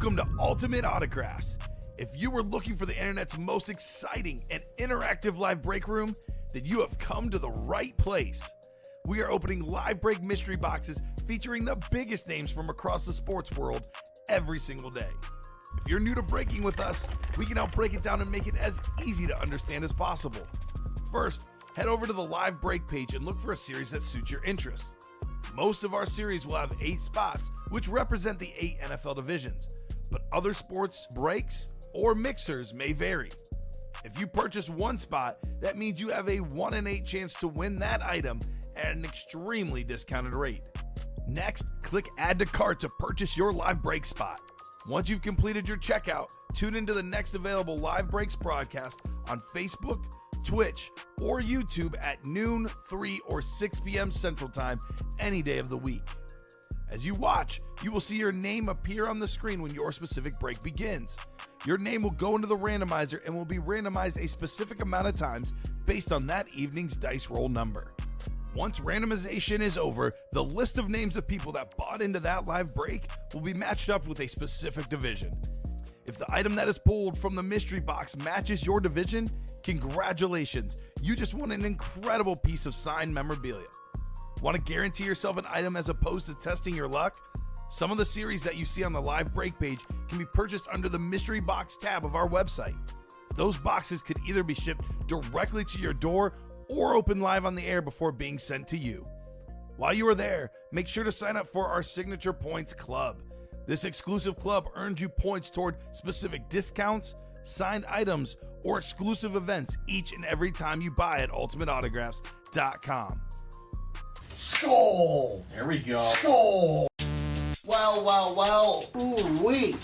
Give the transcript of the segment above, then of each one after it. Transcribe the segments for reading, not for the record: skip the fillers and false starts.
Welcome to Ultimate Autographs. If you were looking for the internet's most exciting and interactive live break room, then you have come to the right place. We are opening live break mystery boxes featuring the biggest names from across the sports world every single day. If you're new to breaking with us, we can help break it down and make it as easy to understand as possible. First, head over to the live break page and look for a series that suits your interests. Most of our series will have 8 spots, which represent the 8 NFL divisions, but other sports breaks or mixers may vary. If you purchase one spot, that means you have a 1 in 8 chance to win that item at an extremely discounted rate. Next, click Add to Cart to purchase your live break spot. Once you've completed your checkout, tune into the next available live breaks broadcast on Facebook, Twitch, or YouTube at noon, 3, or 6 p.m. Central Time any day of the week. As you watch, you will see your name appear on the screen when your specific break begins. Your name will go into the randomizer and will be randomized a specific amount of times based on that evening's dice roll number. Once randomization is over, the list of names of people that bought into that live break will be matched up with a specific division. If the item that is pulled from the mystery box matches your division, congratulations, you just won an incredible piece of signed memorabilia. Want to guarantee yourself an item as opposed to testing your luck? Some of the series that you see on the live break page can be purchased under the mystery box tab of our website. Those boxes could either be shipped directly to your door or open live on the air before being sent to you. While you are there, make sure to sign up for our Signature Points Club. This exclusive club earns you points toward specific discounts, signed items, or exclusive events each and every time you buy at ultimateautographs.com. Skull! There we go. Skull! Well. Ooh-wee.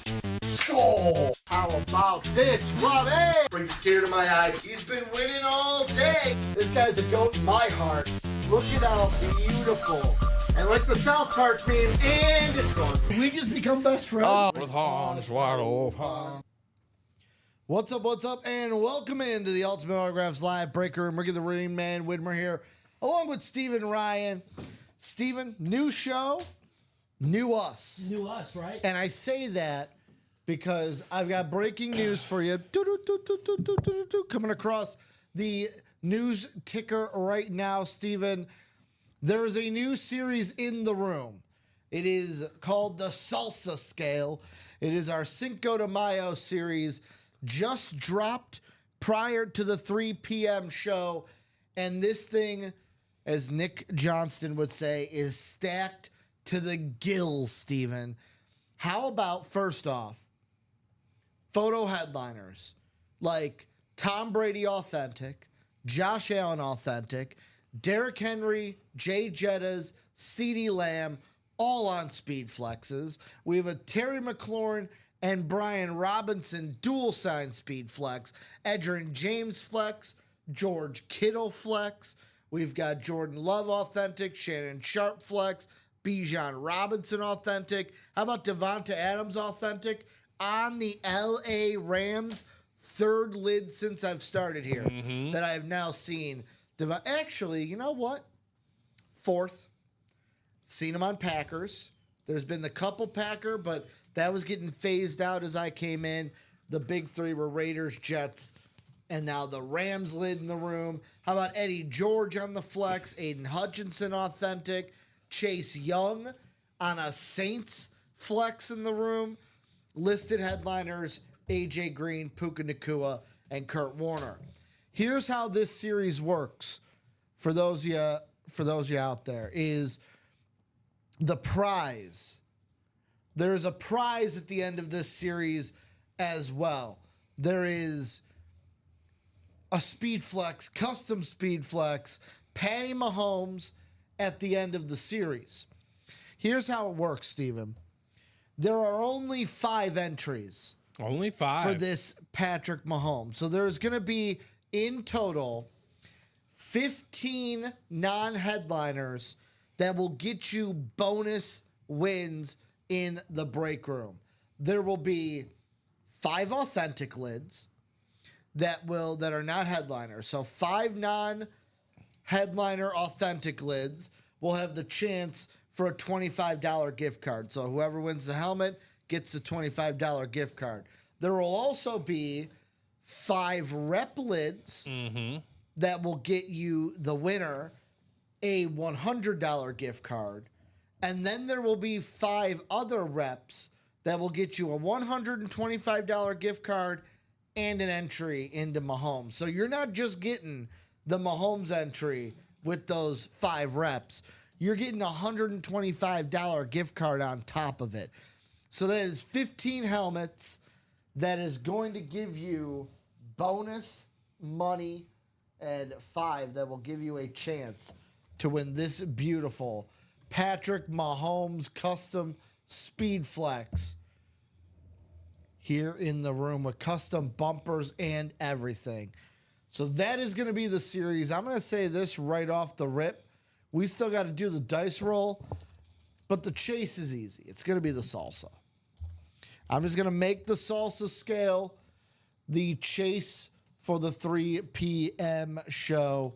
Skull! How about this, Robbie? Brings a tear to my eye. He's been winning all day. This guy's a goat in my heart. Look at how beautiful. And like the South Park meme, and it's gone. We just become best friends. With Hans wide open. What's up, and welcome into the Ultimate Autographs Live Breaker Room. Ricky the Rain Man Widmer here, along with Steven Ryan. Steven, new show, new us. New us, right? And I say that because I've got breaking news for you. Coming across the news ticker right now, Steven. There is a new series in the room. It is called the Salsa Scale. It is our Cinco de Mayo series, just dropped prior to the 3 p.m. show. And this thing, as Nick Johnston would say, is stacked to the gills, Steven. How about, first off, photo headliners like Tom Brady authentic, Josh Allen authentic, Derrick Henry, Jay Jettas, CeeDee Lamb, all on speed flexes. We have a Terry McLaurin and Brian Robinson dual sign speed flex, Edgerrin James flex, George Kittle flex. We've got Jordan Love authentic, Shannon Sharp flex, Bijan Robinson authentic. How about Devonta Adams authentic on the LA Rams? Third lid since I've started here that I have now seen. Actually, you know what? Fourth. Seen him on Packers. There's been the couple Packer, but that was getting phased out as I came in. The big three were Raiders, Jets, and now the Rams lid in the room. How about Eddie George on the flex? Aiden Hutchinson authentic. Chase Young on a Saints flex in the room. Listed headliners, AJ Green, Puka Nacua, and Kurt Warner. Here's how this series works for those of you out there is the prize. There's a prize at the end of this series as well. There is a speed flex, custom speed flex, Patty Mahomes at the end of the series. Here's how it works, Steven. There are only 5 entries. Only 5 for this Patrick Mahomes. So there's going to be in total 15 non-headliners that will get you bonus wins in the break room. There will be 5 authentic lids that are not headliners. So 5 non-headliner authentic lids will have the chance for a $25 gift card. So whoever wins the helmet gets the $25 gift card. There will also be 5 rep lids that will get you, the winner, a $100 gift card. And then there will be 5 other reps that will get you a $125 gift card and an entry into Mahomes. So you're not just getting the Mahomes entry with those 5 reps. You're getting a $125 gift card on top of it. So that is 15 helmets that is going to give you bonus money, and 5 that will give you a chance to win this beautiful Patrick Mahomes custom Speed Flex here in the room with custom bumpers and everything. So that is going to be the series. I'm going to say this right off the rip. We still got to do the dice roll, but the chase is easy. It's going to be the salsa. I'm just going to make the salsa scale the chase for the 3 p.m. show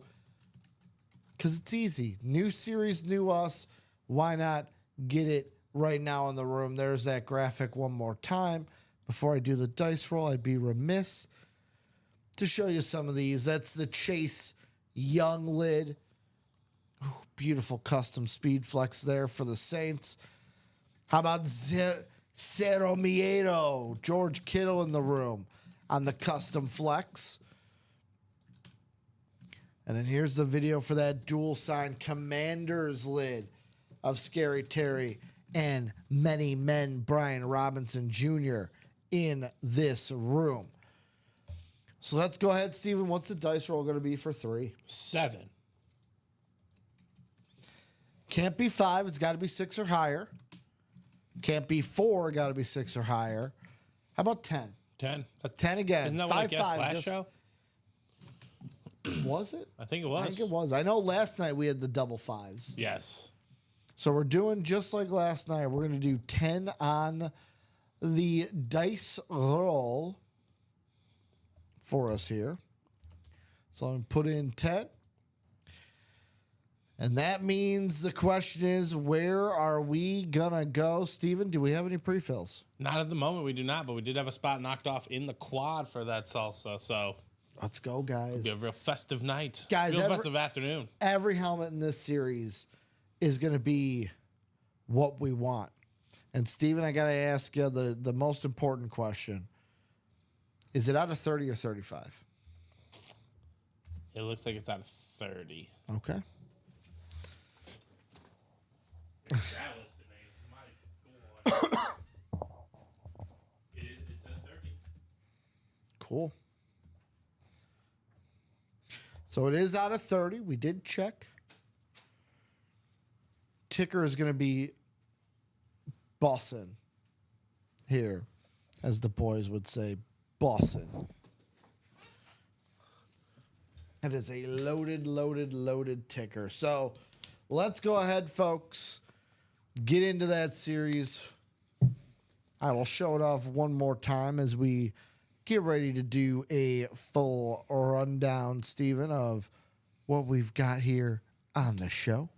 because it's easy. New series, new us. Why not get it right now in the room? There's that graphic one more time. Before I do the dice roll, I'd be remiss to show you some of these. That's the Chase Young lid. Ooh, beautiful custom Speed Flex there for the Saints. How about Cero Miedo? George Kittle in the room on the custom flex. And then here's the video for that dual sign Commanders lid of Scary Terry and many men Brian Robinson Jr. in this room. So let's go ahead, Steven. What's the dice roll going to be for 3? 7. Can't be 5. It's got to be 6 or higher. Can't be 4. Got to be 6 or higher. How about 10? 10. 10 again. Isn't that what I guessed 5, last show? Was it? I think it was. I think it was. I know last night we had the double 5s. Yes. So we're doing just like last night. We're going to do 10 on the dice roll for us here. So I'm going to put in 10. And that means the question is, where are we going to go? Steven, do we have any pre-fills? Not at the moment. We do not, but we did have a spot knocked off in the quad for that salsa. So Let's go, guys. it'll be a real festive night. Guys, real festive afternoon. Every helmet in this series is going to be what we want. And Steven, I got to ask you the most important question. Is it out of 30 or 35? It looks like it's out of 30. Okay. It says 30. Cool. So it is out of 30. We did check. Ticker is going to be bossin' here, as the boys would say, bossin'. It is a loaded ticker. So let's go ahead, folks. Get into that series. I will show it off one more time as we get ready to do a full rundown, Steven, of what we've got here on the show.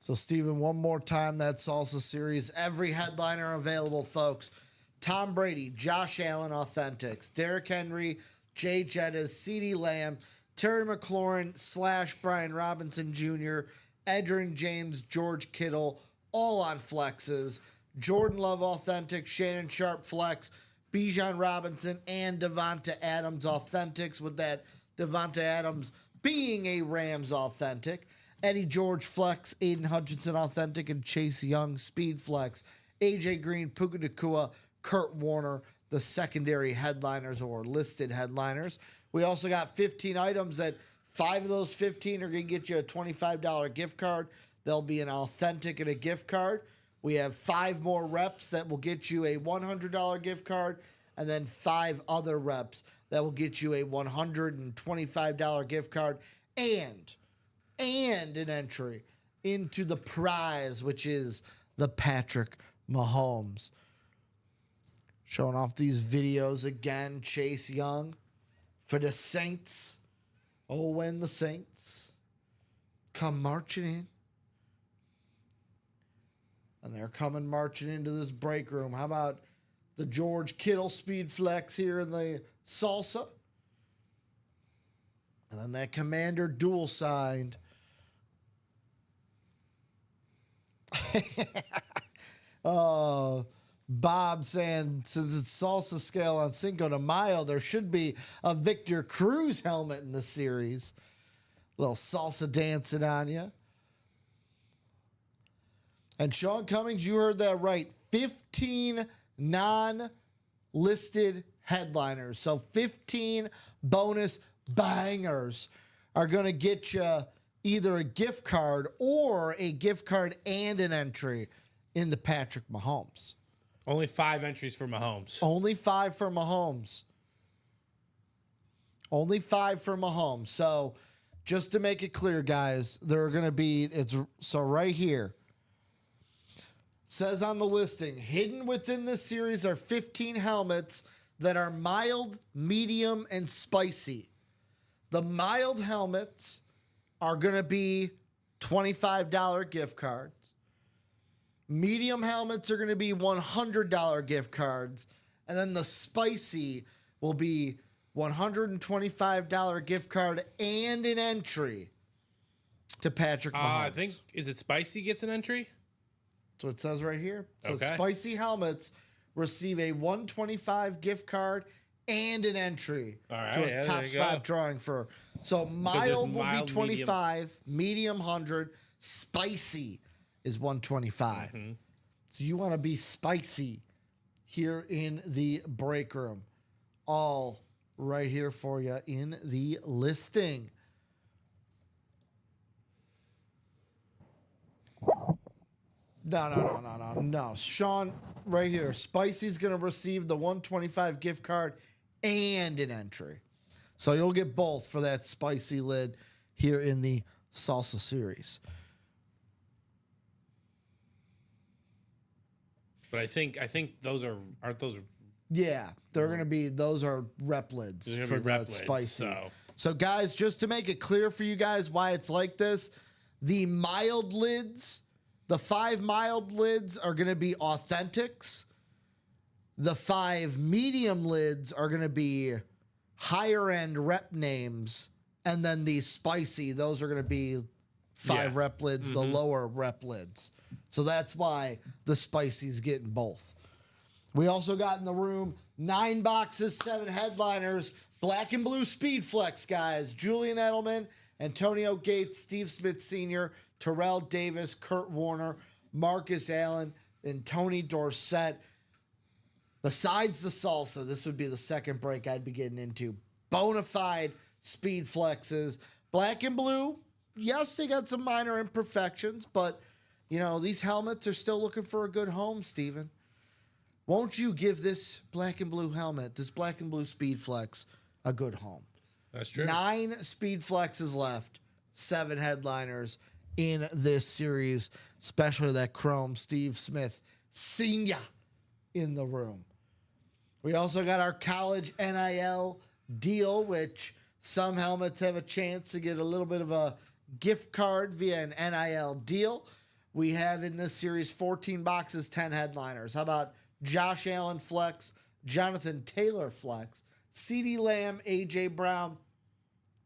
So, Steven, one more time, that salsa series. Every headliner available, folks. Tom Brady, Josh Allen Authentics, Derrick Henry, Jay Jettas, CeeDee Lamb, Terry McLaurin / Brian Robinson Jr., Edgerrin James, George Kittle, all on flexes. Jordan Love Authentic, Shannon Sharp Flex, Bijan Robinson, and Devonta Adams Authentics, with that Devonta Adams being a Rams Authentic. Eddie George Flex, Aiden Hutchinson Authentic, and Chase Young Speed Flex. AJ Green, Puka Nacua, Kurt Warner, the secondary headliners or listed headliners. We also got 15 items that 5 of those 15 are going to get you a $25 gift card. There'll be an authentic and a gift card. We have 5 more reps that will get you a $100 gift card, and then 5 other reps that will get you a $125 gift card and an entry into the prize, which is the Patrick Mahomes. Showing off these videos again. Chase Young for the Saints. Oh, when the Saints come marching in. And they're coming marching into this break room. How about the George Kittle speed flex here in the salsa? And then that Commander dual signed. Bob saying since it's salsa scale on Cinco de Mayo, there should be a Victor Cruz helmet in the series. A little salsa dancing on you. And Sean Cummings, you heard that right. 15 non-listed headliners. So 15 bonus bangers are going to get you either a gift card or a gift card and an entry into Patrick Mahomes. Only 5 entries for Mahomes. Only 5 for Mahomes. Only 5 for Mahomes. So just to make it clear, guys, there are going to be, so right here, says on the listing, hidden within this series are 15 helmets that are mild, medium, and spicy. The mild helmets are going to be $25 gift cards. Medium helmets are going to be $100 gift cards. And then the spicy will be $125 gift card and an entry to Patrick Mahomes. I think, is it spicy gets an entry? That's what it says right here. So Okay. spicy helmets receive a $125 gift card and an entry All right, to yeah, his there top you spot go. drawing for. So mild will mild, be 25, medium 100, spicy is 125. Mm-hmm. So you want to be spicy here in the break room. All right here for you in the listing. No. Sean, right here. Spicy's going to receive the 125 gift card and an entry. So you'll get both for that spicy lid here in the salsa series. But I think those aren't those. Yeah, they're going to be, those are rep lids They're gonna for be rep the lids, spicy. So guys, just to make it clear for you guys why it's like this, the mild lids, the 5 mild lids are going to be authentics. The 5 medium lids are going to be higher end rep names. And then the spicy, those are going to be 5 rep lids, the lower rep lids. So that's why the spicy's getting both. We also got in the room 9 boxes, 7 headliners, black and blue speed flex guys, Julian Edelman, Antonio Gates, Steve Smith Sr., Terrell Davis, Kurt Warner, Marcus Allen, and Tony Dorsett. Besides the salsa, this would be the second break I'd be getting into. Bonafide speed flexes. Black and blue, yes, they got some minor imperfections, but, you know, these helmets are still looking for a good home, Steven. Won't you give this black and blue helmet, this black and blue speed flex, a good home? That's true. 9 speed flexes left, 7 headliners in this series, especially that chrome Steve Smith Sr. in the room. We also got our college NIL deal, which some helmets have a chance to get a little bit of a gift card via an NIL deal. We have in this series 14 boxes, 10 headliners. How about Josh Allen flex, Jonathan Taylor flex, CeeDee Lamb, AJ Brown,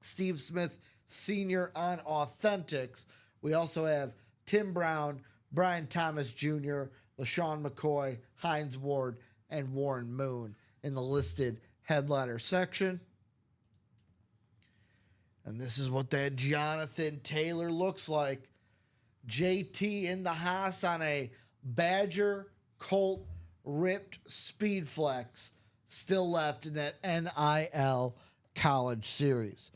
Steve Smith Sr. on authentics. We also have Tim Brown, Brian Thomas Jr., LaShawn McCoy, Hines Ward, and Warren Moon in the listed headliner section. And this is what that Jonathan Taylor looks like. JT in the house on a Badger Colt ripped speed flex. Still left in that NIL college series.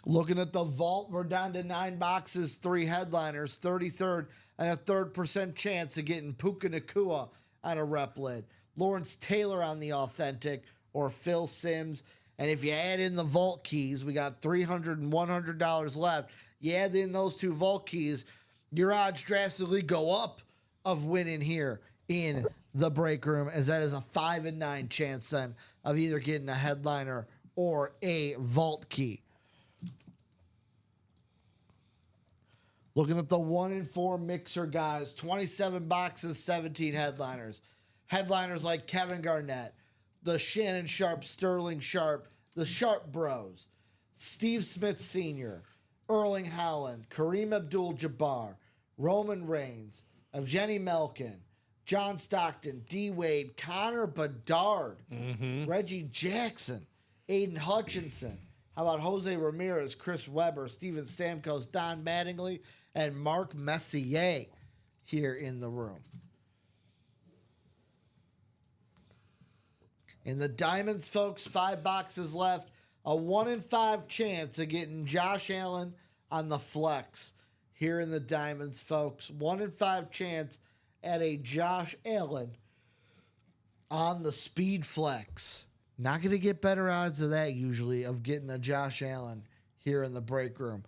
Looking at the vault, we're down to 9 boxes, 3 headliners, 33rd, and a 3% chance of getting Puka Nacua on a rep lid. Lawrence Taylor on the authentic, or Phil Simms. And if you add in the vault keys, we got $300 and $100 left. You add in those 2 vault keys, your odds drastically go up of winning here in the break room, as that is a 5 and 9 chance then of either getting a headliner or a vault key. Looking at the 1 and 4 mixer guys, 27 boxes, 17 headliners. Headliners like Kevin Garnett, the Shannon Sharp, Sterling Sharp, the Sharp Bros, Steve Smith Sr., Erling Haaland, Kareem Abdul-Jabbar, Roman Reigns, Evgeny Malkin, John Stockton, D. Wade, Connor Bedard, Reggie Jackson, Aiden Hutchinson. How about Jose Ramirez, Chris Webber, Steven Stamkos, Don Mattingly, and Mark Messier here in the room. In the Diamonds, folks, 5 boxes left. A 1 in 5 chance of getting Josh Allen on the flex here in the Diamonds, folks. 1 in 5 chance at a Josh Allen on the speed flex. Not going to get better odds of that usually, of getting a Josh Allen here in the break room.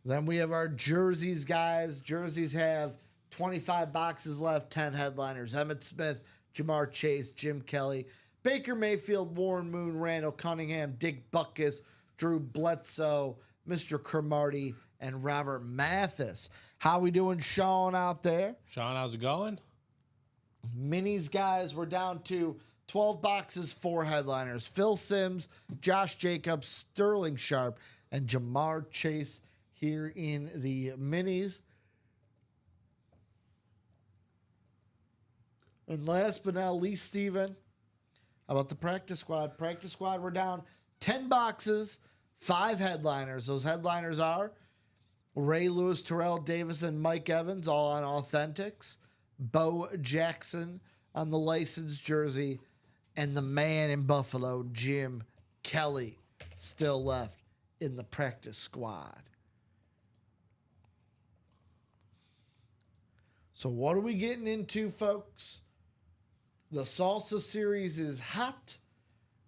Then we have our jerseys, guys. Jerseys have 25 boxes left, 10 headliners. Emmitt Smith, Jamar Chase, Jim Kelly, Baker Mayfield, Warren Moon, Randall Cunningham, Dick Butkus, Drew Bledsoe, Mr. Cromartie, and Robert Mathis. How we doing, Sean, out there? Sean, how's it going? Minis, guys, we're down to 12 boxes, 4 headliners. Phil Simms, Josh Jacobs, Sterling Sharp, and Jamar Chase here in the minis. And last but not least, Steven, how about the practice squad? Practice squad, we're down 10 boxes, 5 headliners. Those headliners are Ray Lewis, Terrell Davis, and Mike Evans, all on Authentics. Bo Jackson on the licensed jersey. And the man in Buffalo, Jim Kelly, still left in the practice squad. So what are we getting into, folks? The Salsa series is hot,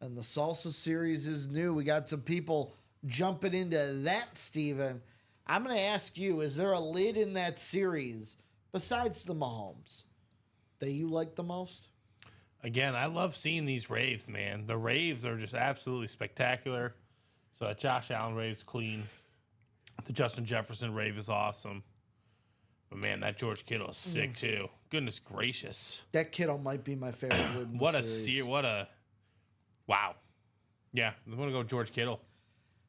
and the Salsa series is new. We got some people jumping into that, Steven. I'm going to ask you, is there a lid in that series besides the Mahomes that you like the most? Again, I love seeing these raves, man. The raves are just absolutely spectacular. So that Josh Allen rave's clean. The Justin Jefferson rave is awesome. But man, that George Kittle is sick too. Goodness gracious. That Kittle might be my favorite lid in What the a series. wow. Yeah, I'm gonna go George Kittle.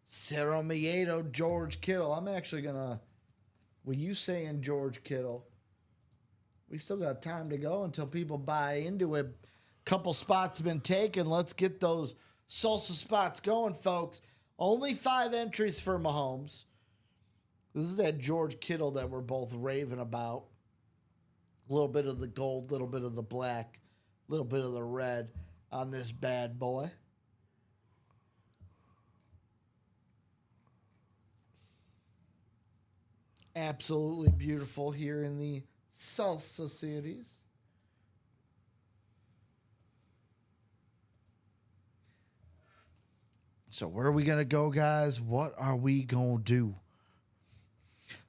Cerro Miedo, George Kittle. I'm actually going to, with you saying George Kittle, we still got time to go until people buy into it. Couple spots have been taken. Let's get those salsa spots going, folks. Only 5 entries for Mahomes. This is that George Kittle that we're both raving about. A little bit of the gold, a little bit of the black, a little bit of the red on this bad boy. Absolutely beautiful here in the Salsa series. So where are we going to go, guys? What are we going to do?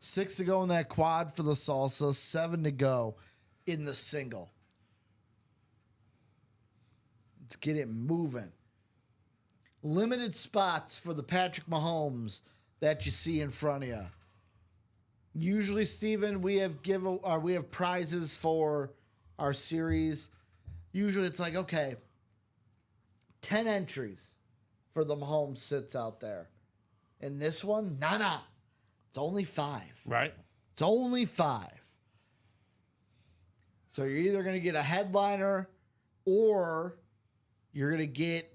6 to go in that quad for the Salsa. 7 to go in the single. Let's get it moving. Limited spots for the Patrick Mahomes that you see in front of you. Usually, Steven, we have prizes for our series. Usually it's like, okay, 10 entries for the Mahomes sits out there. In this one, nah. It's only 5. Right? It's only 5. So you're either going to get a headliner or you're going to get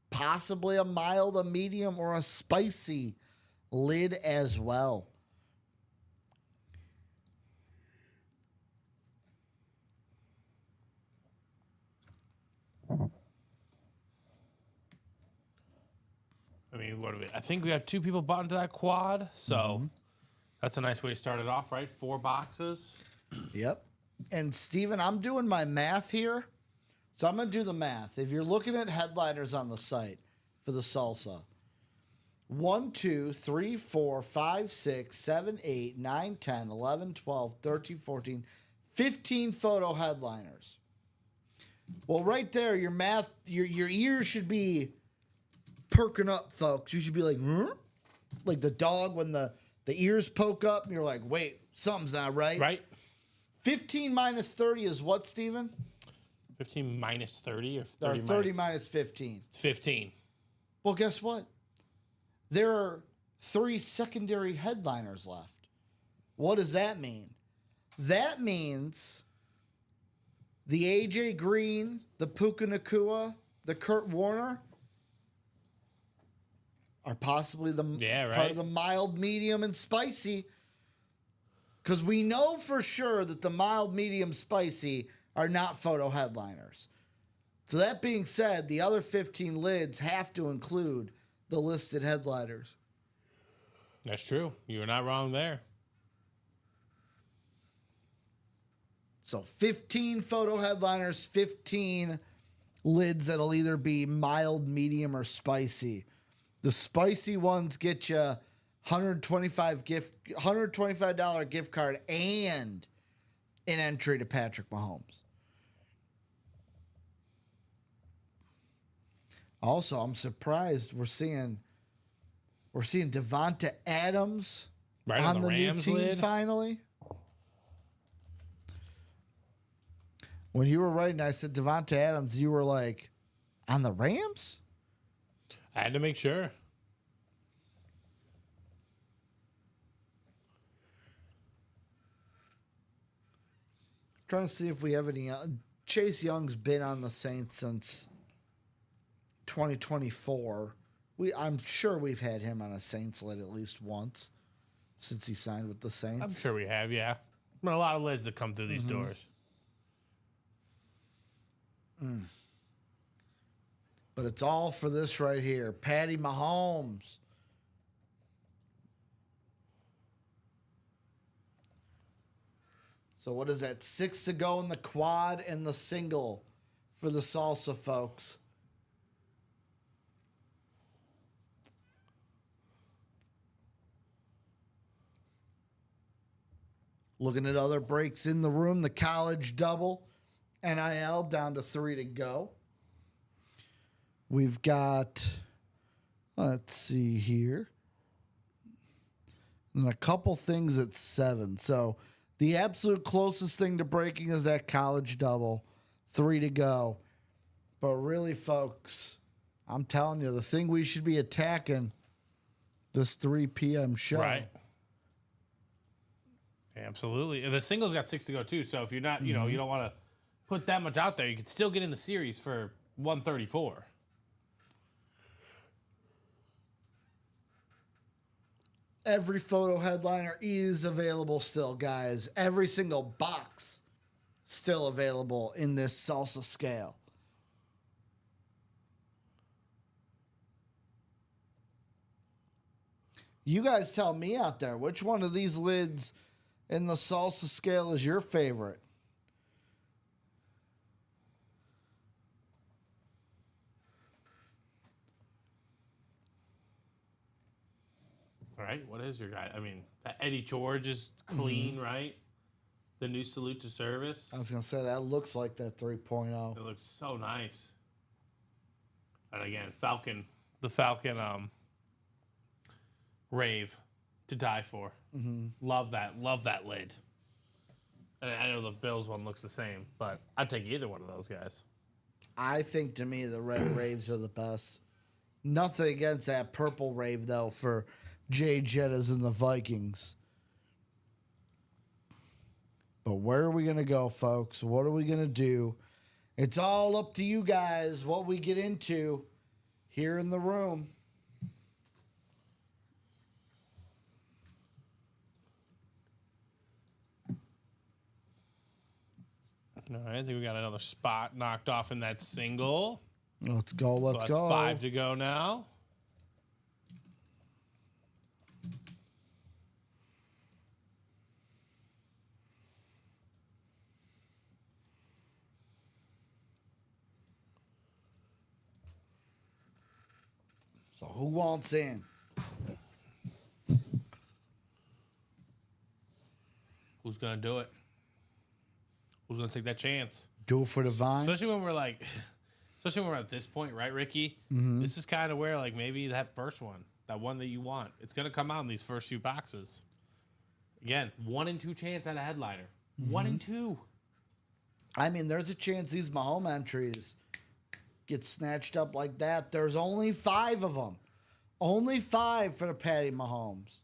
possibly a mild, a medium, or a spicy lid as well. I mean, what do we? I think we have 2 people bought into that quad, so that's a nice way to start it off, right? 4 boxes. Yep. And Steven, I'm doing my math here. So I'm going to do the math. If you're looking at headliners on the site for the Salsa, 1, 2, 3, 4, 5, 6, 7, 8, 9, 10, 11, 12, 13, 14, 15 photo headliners. Well, right there, your ears should be perking up, folks. You should be like, "Huh?" Like the dog when the ears poke up, and you're like, wait, something's not right. Right? 15 minus 30 is what, Steven? 15 minus 30 or Or 30, 30 minus? minus 15. It's 15. Well, guess what? There are 3 secondary headliners left. What does that mean? That means the AJ Green, the Puka Nakua, the Kurt Warner are possibly the part of the mild, medium, and spicy. Because we know for sure that the mild, medium, spicy are not photo headliners. So that being said, the other 15 lids have to include the listed headliners. That's true. You're not wrong there. So 15 photo headliners, 15 lids that'll either be mild, medium, or spicy. The spicy ones get you $125 gift card and an entry to Patrick Mahomes. Also, I'm surprised we're seeing Devonta Adams Right on the Rams new team lid. finally. When you were writing, I said Devonta Adams. You were like, on the Rams? I had to make sure. Trying to see if we have any. Chase Young's been on the Saints since 2024. I'm sure we've had him on a Saints lid at least once since he signed with the Saints. I'm sure we have, yeah. But a lot of lids that come through these doors. But it's all for this right here. Patty Mahomes. So what is that? 6 to go in the quad and the single for the salsa folks. Looking at other breaks in the room, the college double, NIL down to 3 to go. We've got, let's see here, and a couple things at 7. So the absolute closest thing to breaking is that college double, 3 to go. But really, folks, I'm telling you, the thing we should be attacking this 3 p.m. show. Right. Absolutely. And the single's got 6 to go, too. So if you're not, you know, you don't want to put that much out there, you could still get in the series for 134. Every photo headliner is available still, guys. Every single box still available in this salsa scale. You guys tell me out there, which one of these lids in the salsa scale is your favorite? All right. What is your guy? I mean, that Eddie George is clean, right? The new salute to service. I was going to say, that looks like that 3.0. It looks so nice. And again, the Falcon rave to die for. Love that lid. And I know the Bills one looks the same, but I'd take either one of those guys. I think, to me, the red raves are the best. Nothing against that purple rave, though, for Jay Jettas and the Vikings. But where are we going to go, folks? What are we going to do? It's all up to you guys what we get into here in the room. All right, I think we got another spot knocked off in that single. Let's go. Let's So that's go. 5 to go now. So who wants in? Who's going to do it? Who's going to take that chance? Go for the vine. Especially when we're at this point, right, Ricky? This is kind of where, like, maybe that first one, that one that you want, it's going to come out in these first few boxes. Again, 1 in 2 chance at a headliner. 1 in 2. I mean, there's a chance these Mahomes entries get snatched up like that. There's only 5 of them. Only 5 for the Patty Mahomes.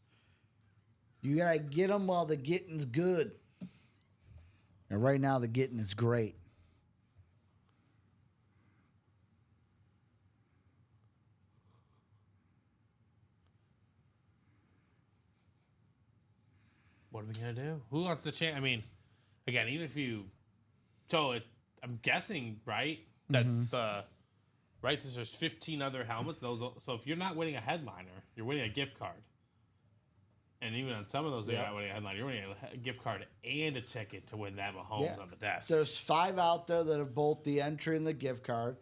You got to get them while the getting's good. And right now, the getting is great. What are we going to do? Who wants to chance? I mean, again, even if you... So, I'm guessing, right, that there's 15 other helmets. So, if you're not winning a headliner, you're winning a gift card. And even on some of those, you're not winning a headliner. You're winning a gift card and a ticket to win that Mahomes on the desk. There's 5 out there that have both the entry and the gift card.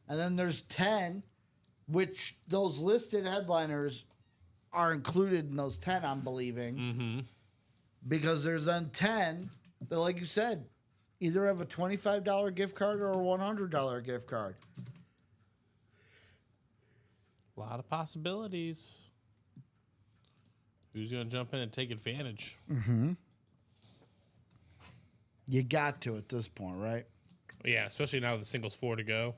And then there's 10, which those listed headliners are included in those 10, I'm believing. Mm-hmm. Because there's then 10 that, like you said, either have a $25 gift card or a $100 gift card. A lot of possibilities. Who's going to jump in and take advantage? You got to at this point, right? Yeah, especially now with the singles 4 to go.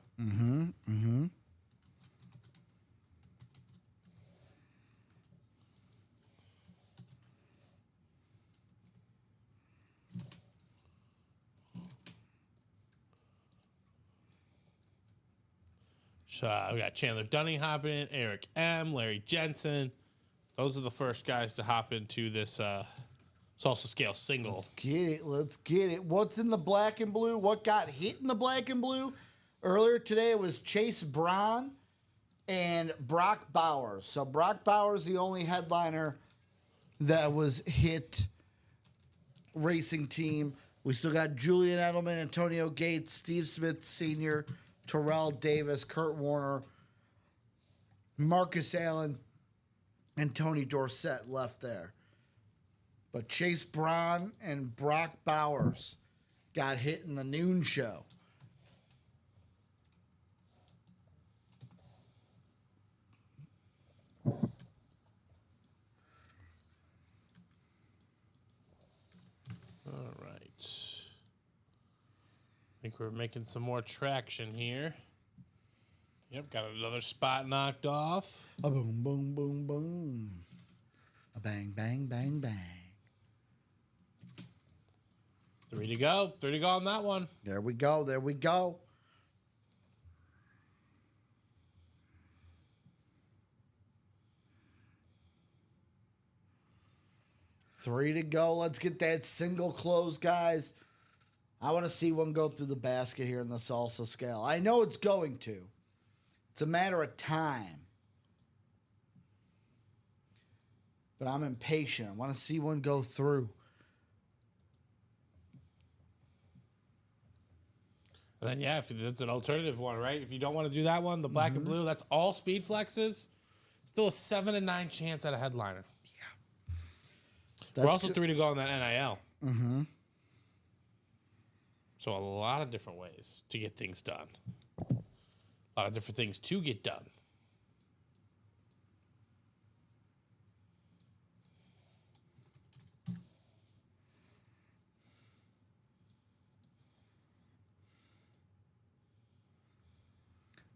So we got Chandler Dunning hopping in, Eric M., Larry Jensen. Those are the first guys to hop into this salsa scale single. Let's get it. What's in the black and blue? What got hit in the black and blue? Earlier today it was Chase Brown and Brock Bowers. So Brock Bowers, the only headliner that was hit racing team. We still got Julian Edelman, Antonio Gates, Steve Smith Sr., Terrell Davis, Kurt Warner, Marcus Allen, and Tony Dorsett left there. But Chase Brown and Brock Bowers got hit in the noon show. All right. I think we're making some more traction here. Yep, got another spot knocked off. A boom, boom, boom, boom. A bang, bang, bang, bang. 3 to go. 3 to go on that one. There we go. There we go. Three to go. Let's get that single close, guys. I want to see one go through the basket here in the salsa scale. I know it's going to. It's a matter of time. But I'm impatient. I want to see one go through. And then, yeah, if that's an alternative one, right? If you don't want to do that one, the black and blue, that's all speed flexes. Still a 7 to 9 chance at a headliner. We're also 3 to go on that NIL. So a lot of different ways to get things done. A lot of different things to get done.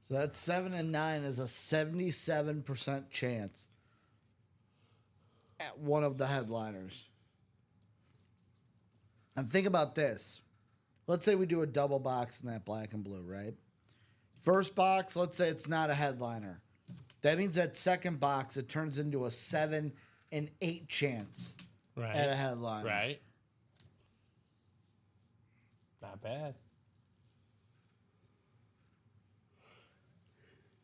So that 7 and 9 is a 77% chance at one of the headliners. And think about this. Let's say we do a double box in that black and blue, right? First box, let's say it's not a headliner. That means that second box, it turns into a 7 and 8 chance at a headliner. Right. Not bad.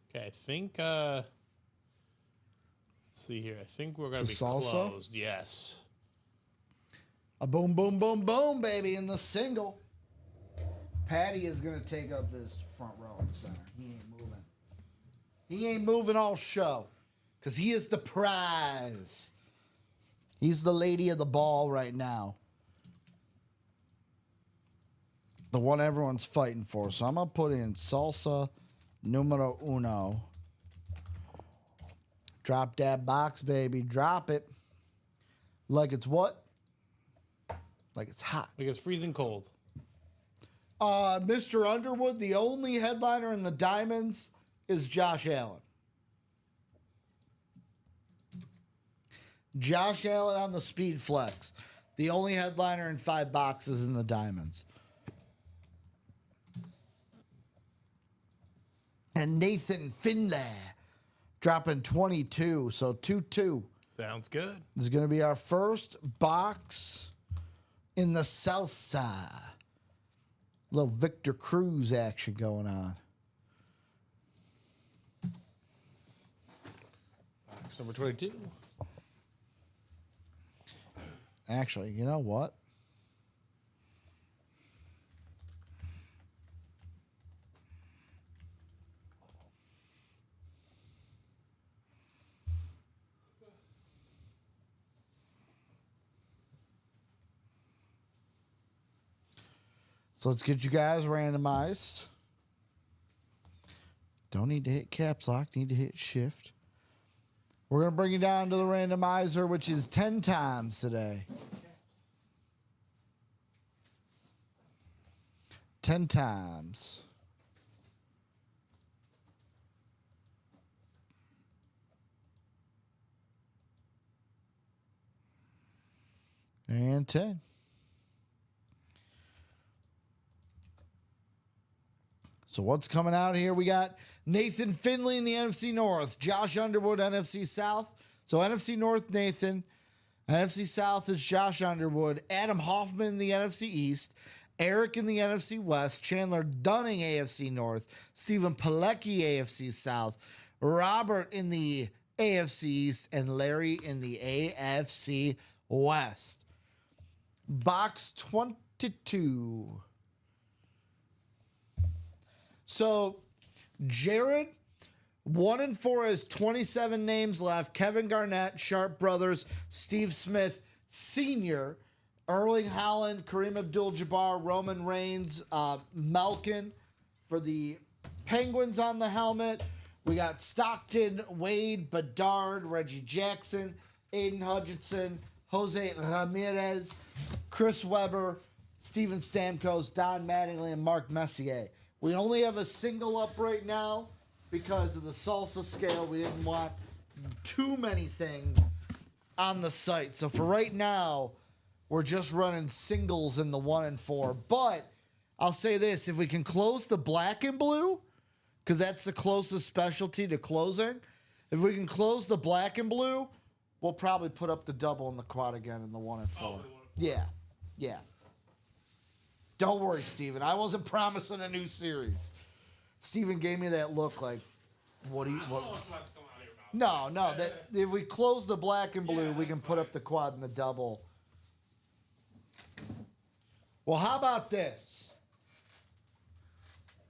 Okay, I think, let's see here. I think we're going to be salsa? closed. Yes. A boom, boom, boom, boom, baby, in the single. Patty is going to take up this front row and center. He ain't moving. He ain't moving all show because he is the prize. He's the lady of the ball right now. the one everyone's fighting for. So I'm going to put in salsa numero uno. Drop that box, baby. Drop it. Like it's what? Like it's hot. Like it's freezing cold. Mr. Underwood, the only headliner in the Diamonds is Josh Allen. Josh Allen on the Speed Flex. The only headliner in 5 boxes in the Diamonds. And Nathan Finlay dropping 22. So 2-2. Sounds good. This is going to be our first box in the salsa. Little Victor Cruz action going on. Box number 22. Actually, you know what? So let's get you guys randomized. Don't need to hit caps lock, need to hit shift. We're going to bring you down to the randomizer, which is 10 times today. 10 times. And 10. So what's coming out here? We got Nathan Finley in the NFC North, Josh Underwood, NFC South. So NFC North, Nathan. NFC South is Josh Underwood. Adam Hoffman in the NFC East. Eric in the NFC West. Chandler Dunning, AFC North. Stephen Pilecki, AFC South. Robert in the AFC East. And Larry in the AFC West. Box 22. So, Jared, 1-4 has 27 names left. Kevin Garnett, Sharp Brothers, Steve Smith Sr., Erling Haaland, Kareem Abdul-Jabbar, Roman Reigns, Malkin for the Penguins on the helmet. We got Stockton, Wade, Bedard, Reggie Jackson, Aiden Hutchinson, Jose Ramirez, Chris Webber, Steven Stamkos, Don Mattingly, and Mark Messier. We only have a single up right now because of the salsa scale. We didn't want too many things on the site. So for right now, we're just running singles in the 1-4. But I'll say this, if we can close the black and blue, because that's the closest specialty to closing, if we can close the black and blue, we'll probably put up the double and the quad again in the 1-4. Yeah. Don't worry, Steven. I wasn't promising a new series. Steven gave me that look like, what do you... What? No. That if we close the black and blue, we can put up the quad and the double. Well, how about this?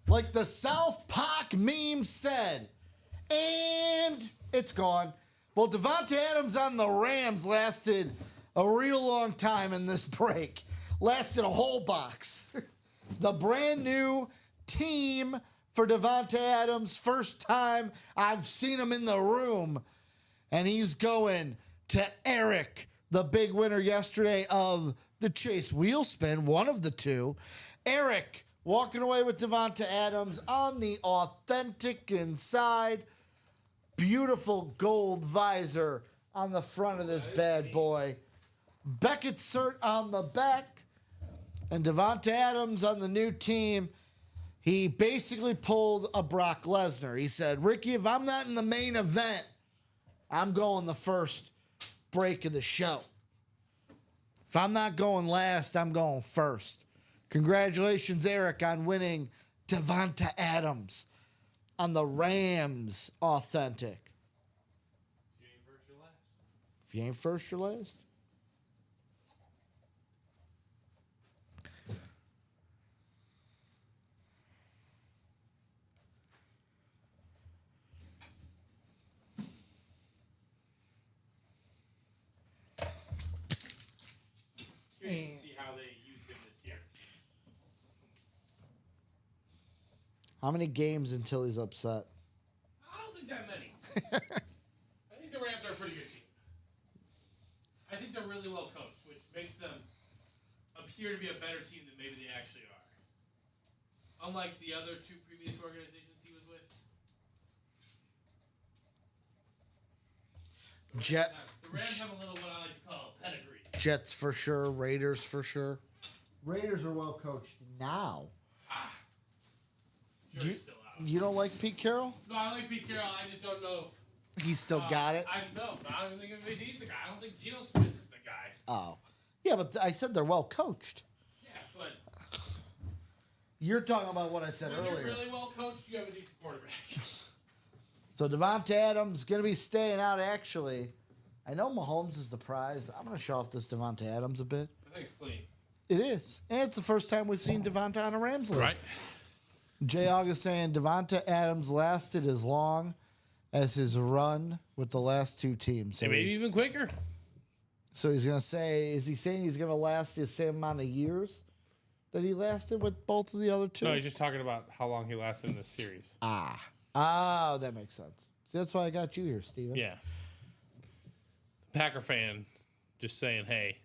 Like the South Park meme said, and it's gone. Well, Davante Adams on the Rams lasted a real long time in this break. Lasted a whole box. The brand new team for Davante Adams. First time I've seen him in the room. And he's going to Eric, the big winner yesterday of the Chase Wheel Spin, one of the two. Eric walking away with Davante Adams on the authentic inside. Beautiful gold visor on the front of this bad boy. Beckett cert on the back. And Davante Adams on the new team, he basically pulled a Brock Lesnar. He said, Ricky, if I'm not in the main event, I'm going the first break of the show. If I'm not going last, I'm going first. Congratulations, Eric, on winning Davante Adams on the Rams authentic. If you ain't first, you're last. If you ain't first, you're last. Curious to see how they used him this year. How many games until he's upset? I don't think that many. I think the Rams are a pretty good team. I think they're really well coached, which makes them appear to be a better team than maybe they actually are. Unlike the other two previous organizations he was with. The Rams have a little what I like to call pedigree. Jets for sure. Raiders for sure. Raiders are well coached now. Jury's still out. You don't like Pete Carroll? No, I like Pete Carroll. I just don't know. He's still got it. I don't even think he's the guy. I don't think Geno Smith is the guy. Oh, yeah, but I said they're well coached. Yeah, but You're talking about what I said when earlier. you're really well coached, you have a decent quarterback. So Devontae Adams going to be staying out. Actually, I know Mahomes is the prize. I'm going to show off this Devontae Adams a bit. I think it's clean. It is, and it's the first time we've seen Devontae on a Rams list. Right. Jay August saying Devontae Adams lasted as long as his run with the last two teams. So Maybe even quicker. So he's going to say, is he saying he's going to last the same amount of years that he lasted with both of the other two? No, he's just talking about how long he lasted in this series. Ah, that makes sense. See, that's why I got you here, Steven. Yeah. Packer fan just saying, hey,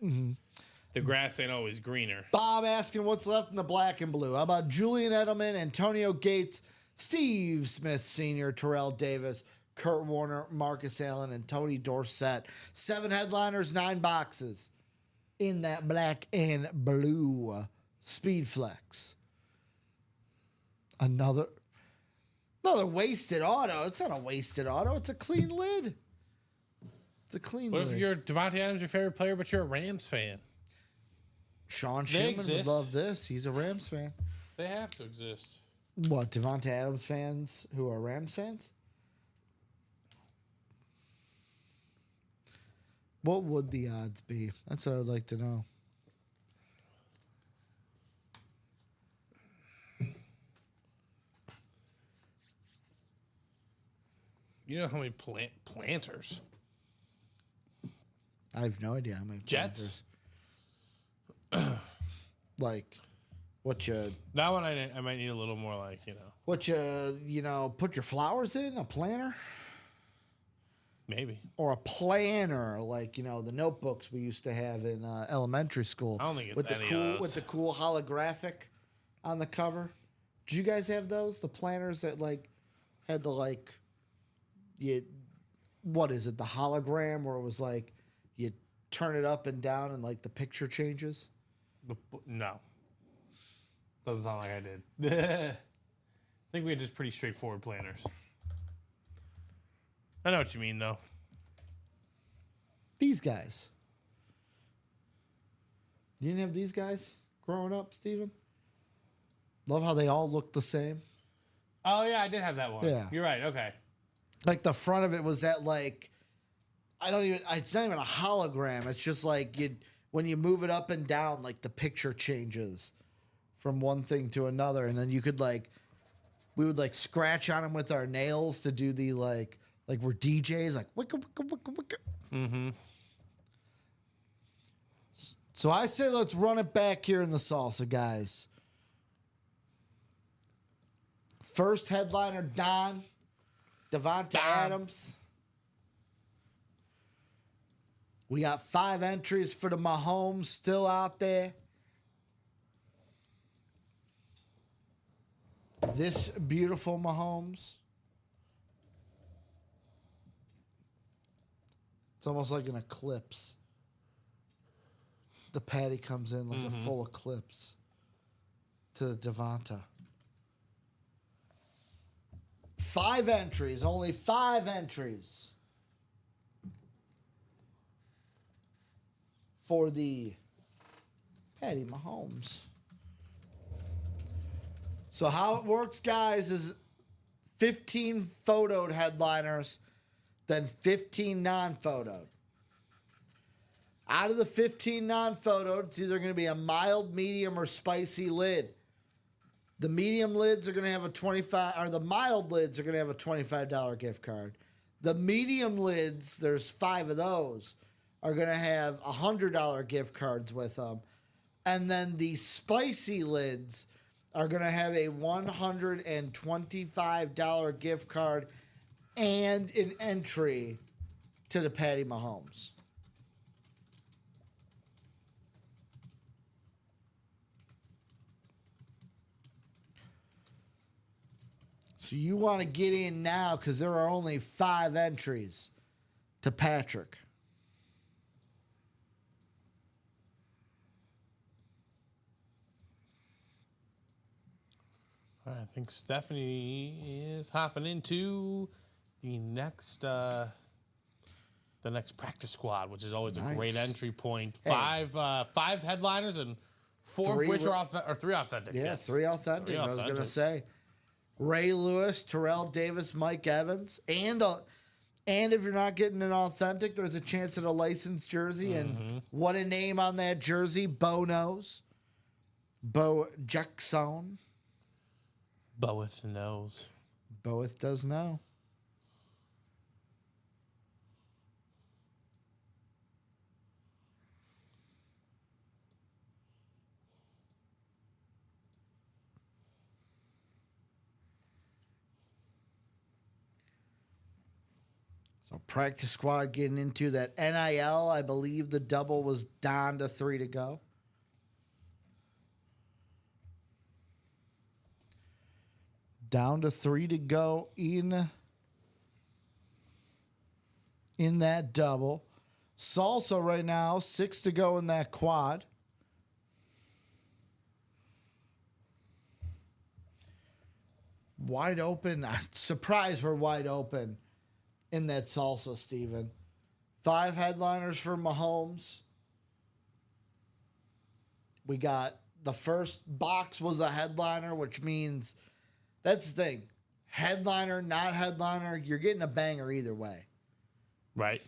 the grass ain't always greener. Bob asking what's left in the black and blue. How about Julian Edelman, Antonio Gates, Steve Smith Sr., Terrell Davis, Kurt Warner, Marcus Allen, and Tony Dorsett. 7 headliners, 9 boxes in that black and blue Speed Flex. Another wasted auto. It's not a wasted auto. It's a clean lid. It's a clean What lid. if you're Devontae Adams, your favorite player, but you're a Rams fan? Sean They Shimon would exist. love this. He's a Rams fan. They have to exist. What, Devontae Adams fans who are Rams fans? What would the odds be? That's what I'd like to know. You know how many planters? I have no idea how many Jets? Panthers. Like, what you That one I might need a little more like, put your flowers in a planter maybe. or a planner, like the notebooks we used to have in elementary school. I don't think it's with the any of cool those. with the cool holographic on the cover. Did you guys have those? The planners that had the what is it? The hologram where it was like you turn it up and down and the picture changes. No. Doesn't sound like I did. I think we had just pretty straightforward planners. I know what you mean, though. These guys. You didn't have these guys growing up, Steven? Love how they all look the same. Oh, yeah, I did have that one. Yeah. You're right. Okay. Like the front of it was that it's not even a hologram. It's just when you move it up and down, the picture changes from one thing to another. And then you could we would scratch on them with our nails to do the we're DJs, wicka, wicka, wicka, wicka. Mm-hmm. So I say let's run it back here in the salsa, guys. First headliner, Devontae Adams. We got 5 entries for the Mahomes still out there. This beautiful Mahomes. It's almost like an eclipse. The patty comes in like a full eclipse to Devonta. 5 entries, only 5 entries for the Patty Mahomes. So how it works, guys, is 15 photoed headliners, then 15 non-photoed. Out of the 15 non-photoed, it's either going to be a mild, medium, or spicy lid. The medium lids are going to have the mild lids are going to have a $25 gift card. The medium lids, there's 5 of those, are going to have $100 gift cards with them. And then the spicy lids are going to have a $125 gift card and an entry to the Patty Mahomes. So you want to get in now because there are only 5 entries to Patrick. All right, I think Stephanie is hopping into the next practice squad, which is always a great Nice. entry point. Hey. Five headliners and 4 Three of which re- are 3 authentics. Yeah, yes. 3 authentics. Three I was going to authentic. say Ray Lewis, Terrell Davis, Mike Evans, and if you're not getting an authentic, there's a chance at a licensed jersey. And what a name on that jersey, Bo knows. Bo Jackson. Boeth knows. Boeth does know. So practice squad getting into that NIL. I believe the double was down to 3 to go. Down to 3 to go in that double. Salsa right now, 6 to go in that quad. Wide open. Surprised we're wide open in that salsa, Steven. 5 headliners for Mahomes. We got the first box was a headliner, which means that's the thing. Headliner, not headliner, you're getting a banger either way. Right.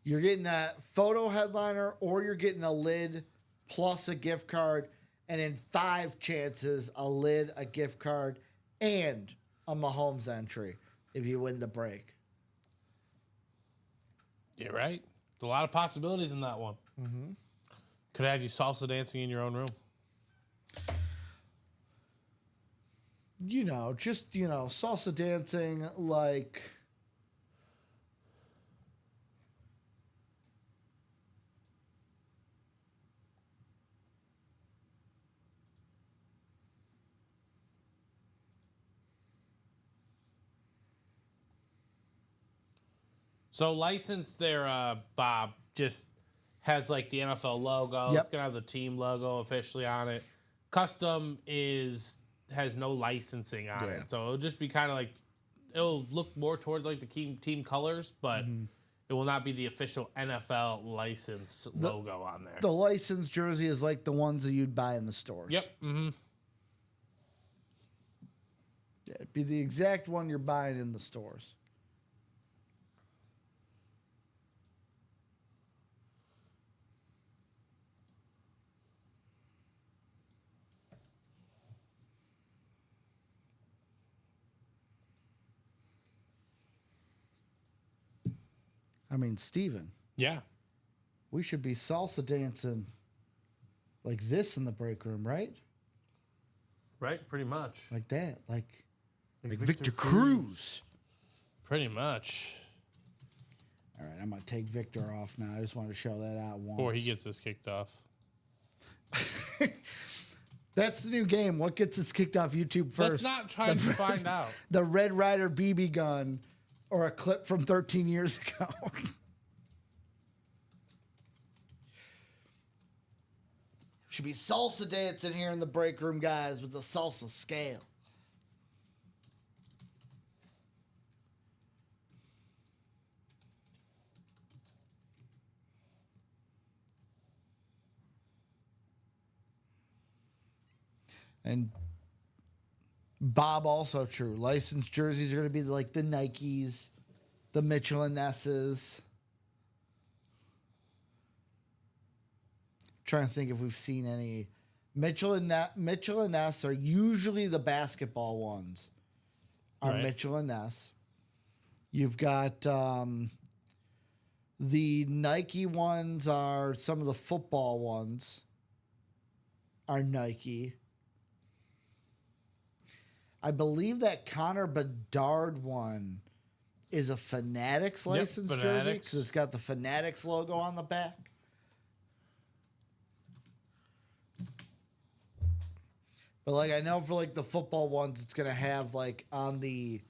You're getting a photo headliner or you're getting a lid plus a gift card. And in 5 chances, a lid, a gift card, and a Mahomes entry if you win the break. Yeah, right. A lot of possibilities in that one. Mm-hmm. Could have you salsa dancing in your own room. Just salsa dancing like. So licensed there, Bob, just has like the NFL logo. Yep. It's gonna have the team logo officially on it. Custom has no licensing on it, so it'll just be kind of like it'll look more towards like the team colors, but it will not be the official NFL licensed logo on there. The licensed jersey is like the ones that you'd buy in the stores. Yep. Mm-hmm. Yeah, it'd be the exact one you're buying in the stores. I mean, Steven, Yeah. we should be salsa dancing like this in the break room, right? Right. Pretty much. Like that. Like Victor Victor Cruz. Cruz. Pretty much. All right, I'm going to take Victor off now. I just wanted to show that out once. Before he gets this kicked off. That's the new game. What gets us kicked off YouTube first? Let's not try to find out. The Red Ryder BB gun or a clip from 13 years ago. Should be salsa dancing here in the break room, guys, with the salsa scale. And Bob, also true. Licensed jerseys are going to be like the Nikes, the Mitchell and Nesses. Trying to think if we've seen any. Mitchell and Ness are usually the basketball ones. Are Right. Mitchell and Ness. You've got the Nike ones are some of the football ones. are Nike. I believe that Connor Bedard one is a Fanatics licensed jersey Fanatics. because it's got the Fanatics logo on the back. But like I know for like the football ones, it's gonna have like on the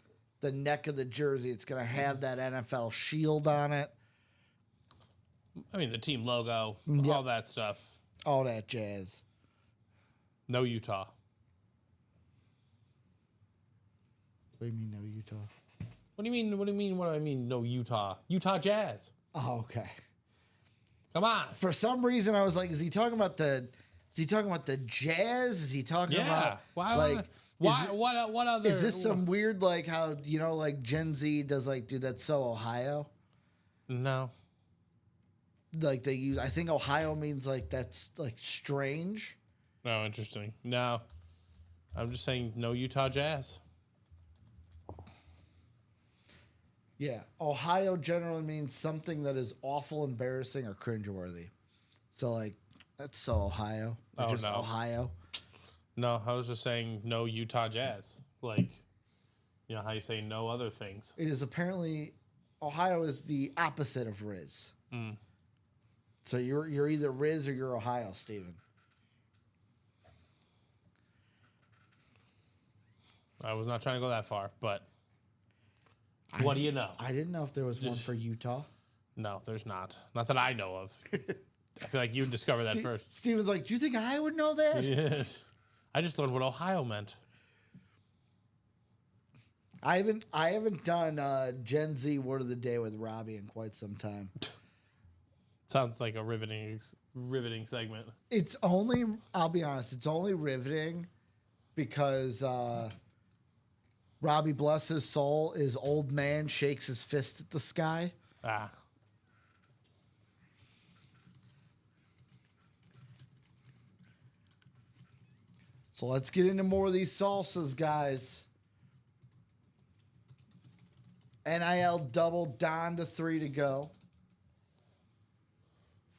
neck of the jersey, it's gonna have that NFL shield on it, I mean, the team logo, Yep. all that stuff. all that jazz. No Utah. What do you mean, no Utah? What do you mean? What do you mean? What do I mean? No Utah. Utah Jazz. Oh, okay. Come on. For some reason, I was like, is he talking about the Jazz? Is he talking Yeah. about Why? like? Why? Is, What other? is this some weird like how like Gen Z does like, dude, that's so Ohio. No. Like they use, I think Ohio means like that's like strange. No, interesting. No. I'm just saying no Utah Jazz. Yeah, Ohio generally means something that is awful, embarrassing, or cringeworthy. So like that's so Ohio. Or Oh, just no. Ohio. No, I was just saying no Utah Jazz. Like, you know how you say no other things. It is apparently Ohio is the opposite of Riz. So you're either Riz or you're Ohio, Steven. I was not trying to go that far, but what do you know? I didn't know if there was one for Utah. No, there's not. Not that I know of. I feel like you discovered that first. Steven's like, do you think I would know that? Yeah. I just learned what Ohio meant. I haven't done Gen Z word of the day with Robbie in quite some time. Sounds like a riveting segment. It's only, I'll be honest, it's only riveting because Robbie, bless his soul, is old man shakes his fist at the sky. Ah. So let's get into more of these salsas, guys. NIL double, Don to 3 to go.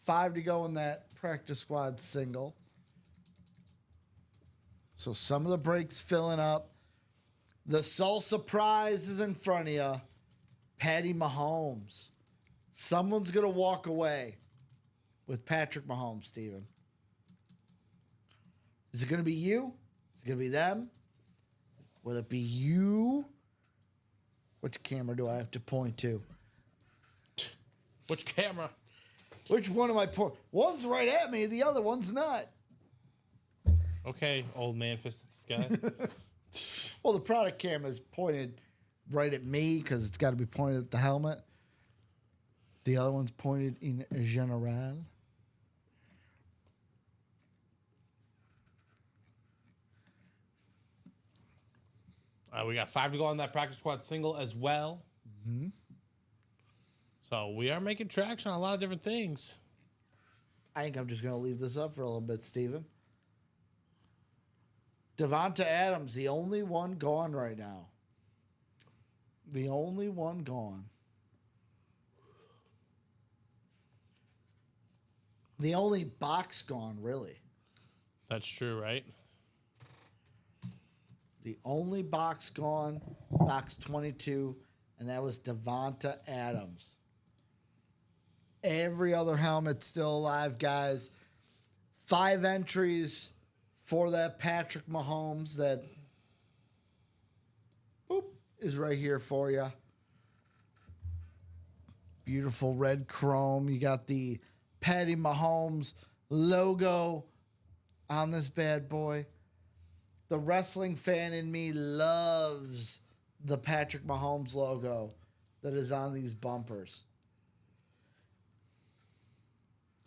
5 to go in that practice squad single. So some of the breaks filling up. The salsa prize is in front of you. Patty Mahomes. Someone's going to walk away with Patrick Mahomes, Steven. Is it going to be you? Is it going to be them? Will it be you? Which camera do I have to point to? Which camera? Which one am I pointing? One's right at me, the other one's not. Okay, old man fist at the sky. Well, the product camera is pointed right at me because it's got to be pointed at the helmet. The other one's pointed in general. We got 5 to go on that practice squad single as well. Mm-hmm. So we are making traction on a lot of different things. I think I'm just going to leave this up for a little bit, Steven. Devonta Adams, the only one gone right now. The only one gone. The only box gone, really. That's true, right? The only box gone, box 22, and that was Devonta Adams. Every other helmet still alive, guys. 5 entries for that Patrick Mahomes that is right here for you. Beautiful red chrome. You got the Patty Mahomes logo on this bad boy. The wrestling fan in me loves the Patrick Mahomes logo that is on these bumpers.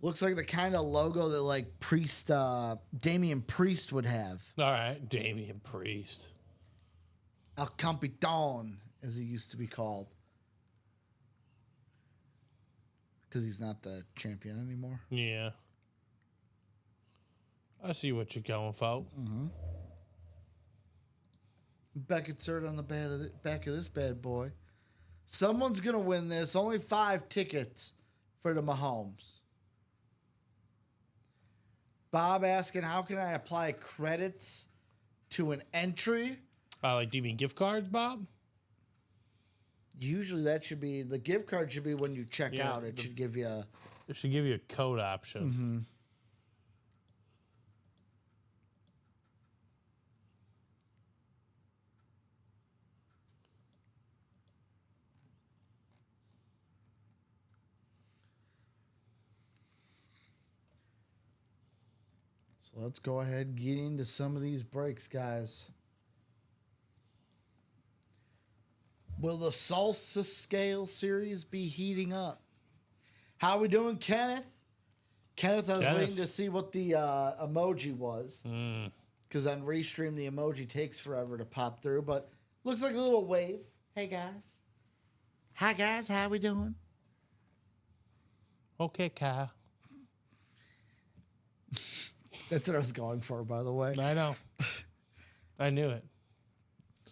Looks like the kind of logo that like Damian Priest would have. All right, Damian Priest. El Capitan, as he used to be called. Because he's not the champion anymore. Yeah. I see what you're going for. Beckett cert on the back of this bad boy. Someone's going to win this. Only 5 tickets for the Mahomes. Bob asking, how can I apply credits to an entry? Do you mean gift cards, Bob? Usually that should be, the gift card should be when you check Yeah, out. It should give you a... It should give you a code option. Mm-hmm. So let's go ahead and get into some of these breaks, guys. Will the Salsa Scale series be heating up? How we doing, Kenneth? Kenneth, I was waiting to see what the emoji was. Because on Restream, the emoji takes forever to pop through. But looks like a little wave. Hey, guys. Hi, guys. How we doing? Okay, Kyle. That's what I was going for, by the way. I know. I knew it.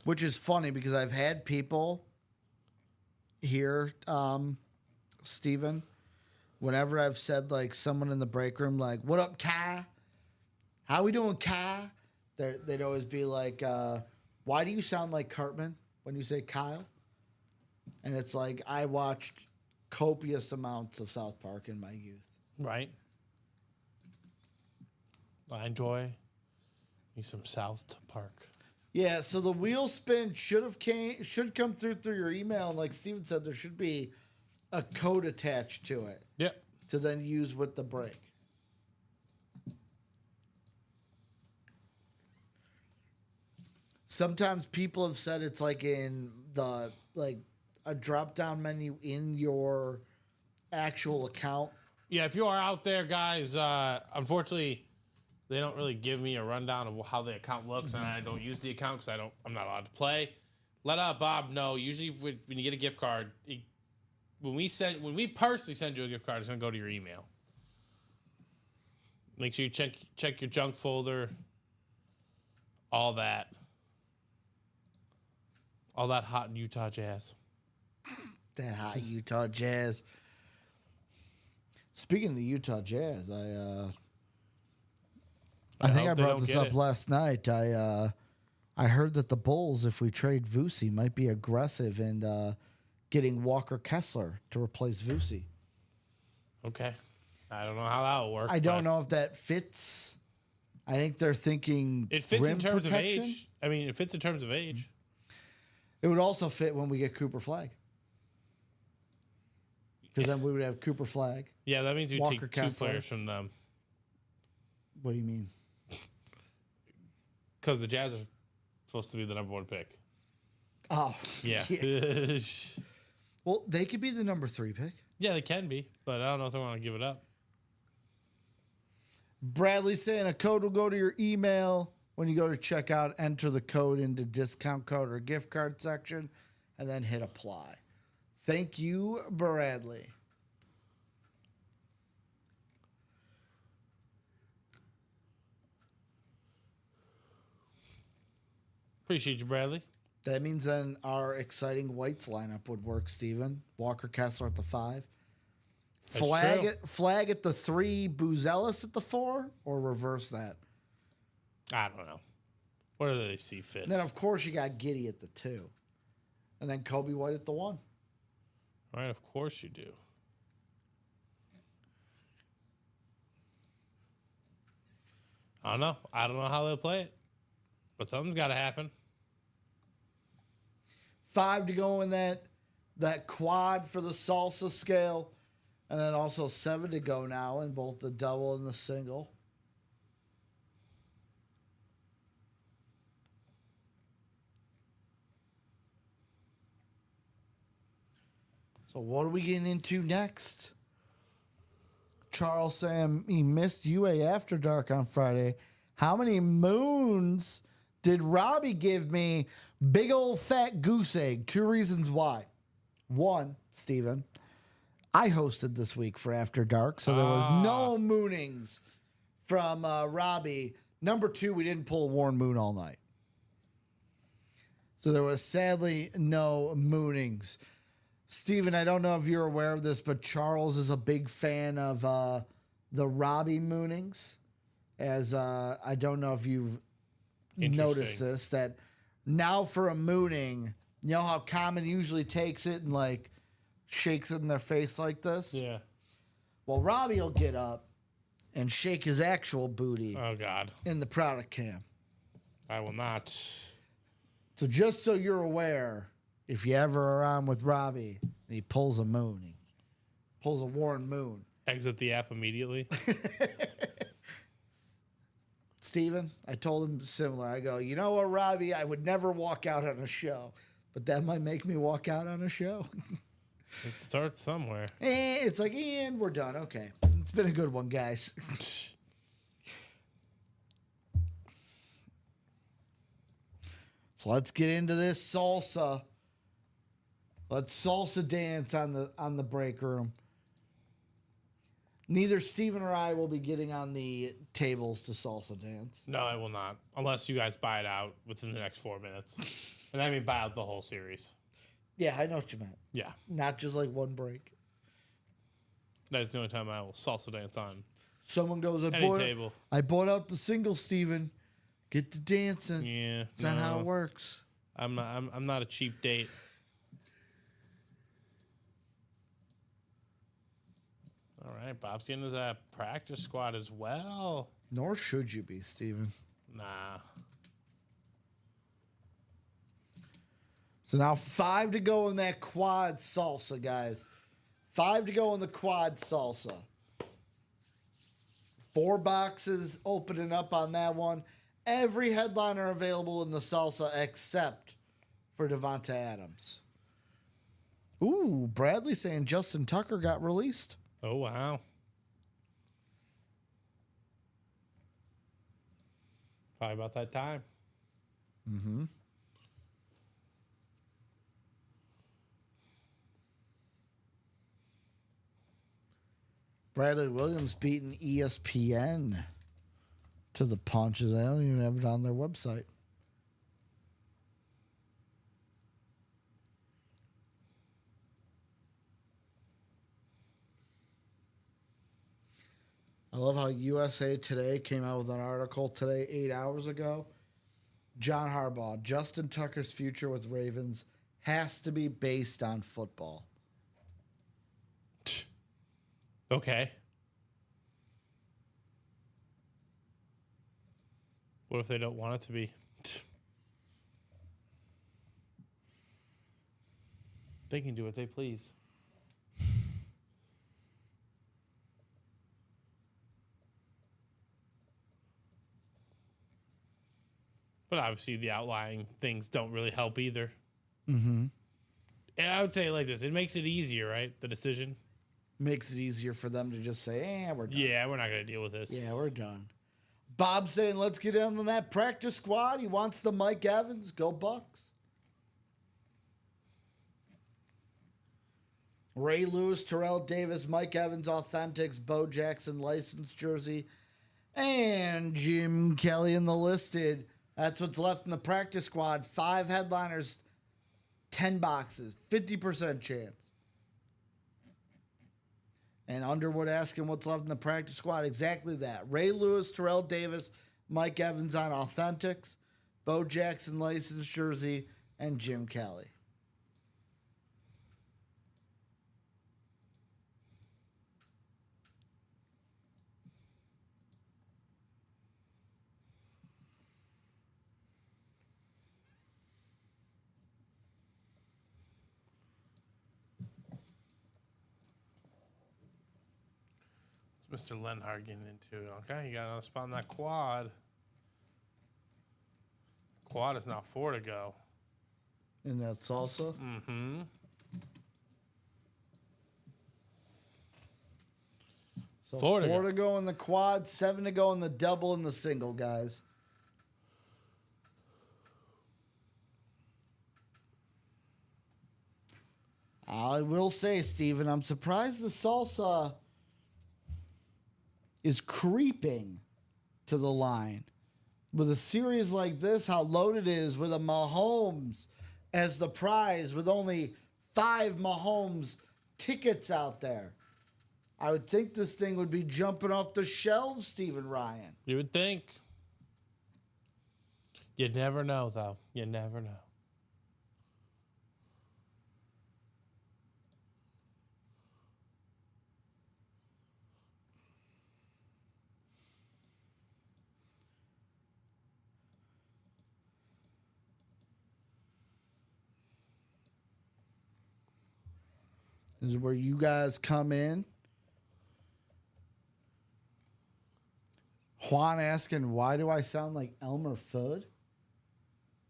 Which is funny because I've had people here, Steven, whenever I've said like someone in the break room, like, what up, Kai? How we doing, Kai? They'd always be like, why do you sound like Cartman when you say Kyle? And it's like, I watched copious amounts of South Park in my youth. Right. I enjoy me some South Park. Yeah, so the wheel spin should come through your email, and like Steven said, there should be a code attached to it. Yep. To then use with the break. Sometimes people have said it's like in the a drop down menu in your actual account. Yeah, if you are out there, guys, unfortunately, they don't really give me a rundown of how the account looks, and I don't use the account because I'm not allowed to play. Let Bob know. Usually, when you get a gift card, when we personally send you a gift card, it's gonna go to your email. Make sure you check your junk folder. All that hot Utah Jazz. That hot Utah Jazz. Speaking of the Utah Jazz, I think I brought this up last night. I heard that the Bulls, if we trade Vuce, might be aggressive in getting Walker Kessler to replace Vuce. Okay. I don't know how that will work. I don't know if that fits. I think they're thinking it fits rim in terms protection. of age. I mean, it fits in terms of age. It would also fit when we get Cooper Flag. Because then we would have Cooper Flag. Yeah, that means you Walker take two Kessler. players from them. What do you mean? Because the Jazz are supposed to be the number one pick. Oh, Yeah. Well, they could be the number 3 pick. Yeah, they can be, but I don't know if they want to give it up. Bradley saying a code will go to your email when you go to checkout. Enter the code into discount code or gift card section, and then hit apply. Thank you, Bradley. Appreciate you, Bradley. That means then our exciting whites lineup would work, Steven. Walker Kessler at the 5. Flag at the 3, Buzelis at the 4, or reverse that? I don't know. Where do they see fit? And then, of course, you got Giddey at the 2. And then Kobe White at the 1. All right, of course you do. I don't know. I don't know how they'll play it, but something's got to happen. 5 to go in that quad for the salsa scale. And then also 7 to go now in both the double and the single. So what are we getting into next? Charles saying he missed UA After Dark on Friday. How many moons did Robbie give me? Big old fat goose egg. 2 reasons why. 1, Steven, I hosted this week for After Dark, so there was no moonings from Robbie. Number 2, we didn't pull a Warren Moon all night. So there was sadly no moonings. Steven, I don't know if you're aware of this, but Charles is a big fan of the Robbie moonings. as I don't know if you've Interesting. noticed this, that now for a mooning, you know how Common usually takes it and like shakes it in their face like this? Yeah. Well, Robbie will get up and shake his actual booty Oh God. in the product cam. I will not. So just so you're aware, if you ever are on with Robbie and he pulls a Warren Moon. Exit the app immediately. Steven, I told him similar. I go, you know what, Robbie, I would never walk out on a show, but that might make me walk out on a show. It starts somewhere. And it's like, and we're done. Okay. It's been a good one, guys. So let's get into this salsa. Let's salsa dance on the break room. Neither Steven or I will be getting on the tables to salsa dance. No, I will not. Unless you guys buy it out within the next 4 minutes. And I mean buy out the whole series. Yeah, I know what you meant. Yeah. Not just like one break. That's the only time I will salsa dance on Someone goes, any table. I bought out the single, Steven. Get to dancing. Yeah. That's not how it works. I'm not a cheap date. All right, Bob's getting into that practice squad as well. Nor should you be, Steven. Nah. So now 5 to go in that quad salsa, guys. 5 to go in the quad salsa. 4 boxes opening up on that one. Every headliner available in the salsa except for Devonta Adams. Ooh, Bradley saying Justin Tucker got released. Oh, wow. Probably about that time. Mm-hmm. Bradley Williams beating ESPN to the punches. I don't even have it on their website. I love how USA Today came out with an article today, 8 hours ago. John Harbaugh, Justin Tucker's future with Ravens has to be based on football. Okay. What if they don't want it to be? They can do what they please. But obviously, the outlying things don't really help either. Mm-hmm. And I would say it like this: it makes it easier, right? The decision. Makes it easier for them to just say, we're done. Yeah, we're not going to deal with this. Yeah, we're done. Bob saying, let's get in on that practice squad. He wants the Mike Evans. Go Bucks. Ray Lewis, Terrell Davis, Mike Evans, Authentics, Bo Jackson, licensed jersey, and Jim Kelly in the listed. That's what's left in the practice squad. 5 headliners, 10 boxes, 50% chance. And Underwood asking what's left in the practice squad. Exactly that. Ray Lewis, Terrell Davis, Mike Evans on Authentics, Bo Jackson licensed jersey, and Jim Kelly. Mr. Lenhard getting into it. Okay, you got another spot on that quad. Quad is now 4 to go. And that's salsa. Mm-hmm. So 4 to 4 go. to go in the quad, 7 to go in the double and the single, guys. I will say, Steven, I'm surprised the salsa is creeping to the line. With a series like this, how loaded it is with a Mahomes as the prize with only 5 Mahomes tickets out there. I would think this thing would be jumping off the shelves, Stephen Ryan. You would think. You never know, though. You never know. This is where you guys come in. Juan asking, why do I sound like Elmer Fudd?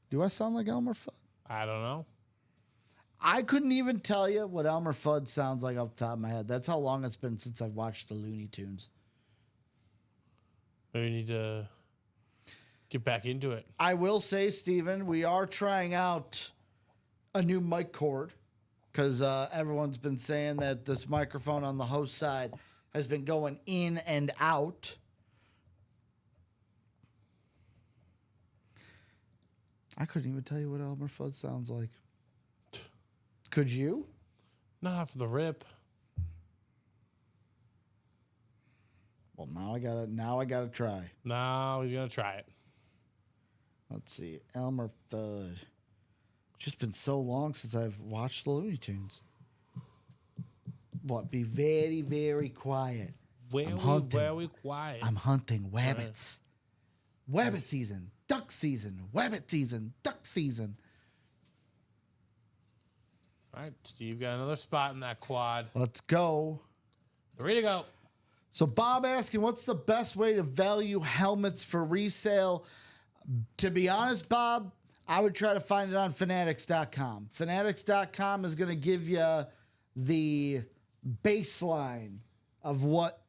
Do I sound like Elmer Fudd? I don't know. I couldn't even tell you what Elmer Fudd sounds like off the top of my head. That's how long it's been since I've watched the Looney Tunes. Maybe we need to get back into it. I will say, Steven, we are trying out a new mic cord because everyone's been saying that this microphone on the host side has been going in and out. I couldn't even tell you what Elmer Fudd sounds like. Could you? Not off the rip. Well, now I gotta try. No, he's gonna try it. Let's see, Elmer Fudd. It's just been so long since I've watched the Looney Tunes. What? Be very, very quiet. Very, hunting. very quiet. I'm hunting wabbits. Wabbit season, duck season, wabbit season, duck season. All right, Steve got another spot in that quad. Let's go. 3 to go. So Bob asking, what's the best way to value helmets for resale? To be honest, Bob, I would try to find it on Fanatics.com. Fanatics.com is going to give you the baseline of what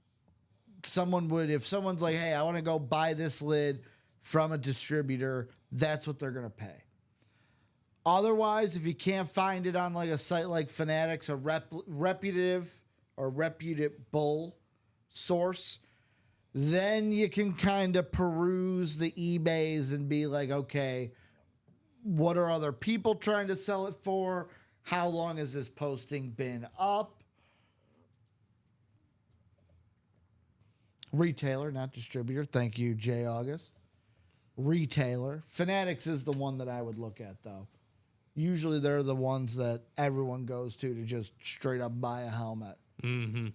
someone would, if someone's like, hey, I want to go buy this lid from a distributor, that's what they're going to pay. Otherwise, if you can't find it on like a site like Fanatics, a reputable source, then you can kind of peruse the eBays and be like, okay, what are other people trying to sell it for? How long has this posting been up? Retailer, not distributor. Thank you, Jay August. Retailer. Fanatics is the one that I would look at, though. Usually they're the ones that everyone goes to just straight up buy a helmet. Mm-hmm.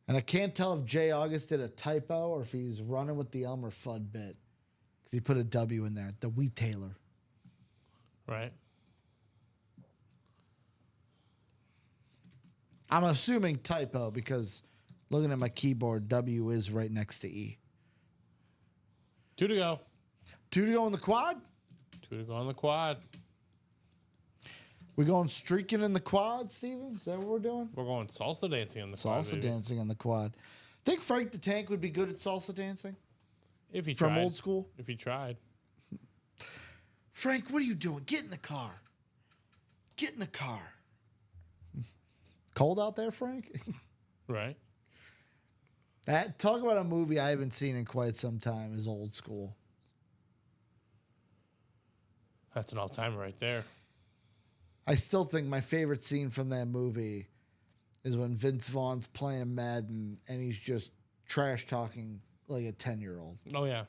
And I can't tell if Jay August did a typo or if he's running with the Elmer Fudd bit. Because he put a W in there. The Retailer. Right. I'm assuming typo because looking at my keyboard, W is right next to E. 2 to go. 2 to go in the quad? 2 to go on the quad. We going streaking in the quad, Steven? Is that what we're doing? We're going salsa dancing on the quad. Salsa baby. dancing in the quad. Think Frank the Tank would be good at salsa dancing? If he From tried. old school? If he tried. Frank, what are you doing? Get in the car. Get in the car. Cold out there, Frank? Right. Talk about a movie I haven't seen in quite some time is Old School. That's an all-timer right there. I still think my favorite scene from that movie is when Vince Vaughn's playing Madden and he's just trash talking like a 10-year-old. Oh, yeah.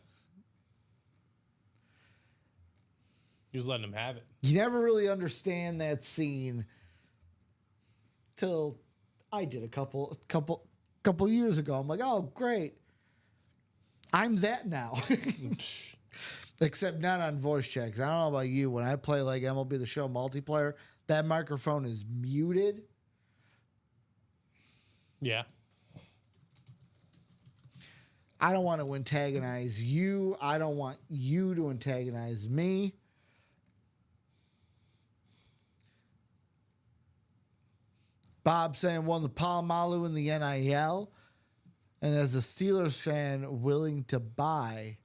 He was letting him have it. You never really understand that scene till I did a couple years ago. I'm like, oh, great. I'm that now. Except not on voice chat. 'Cause I don't know about you. When I play like MLB The Show multiplayer, that microphone is muted. Yeah. I don't want to antagonize you. I don't want you to antagonize me. Bob saying won the Palomalu in the NIL. And as a Steelers fan willing to buy,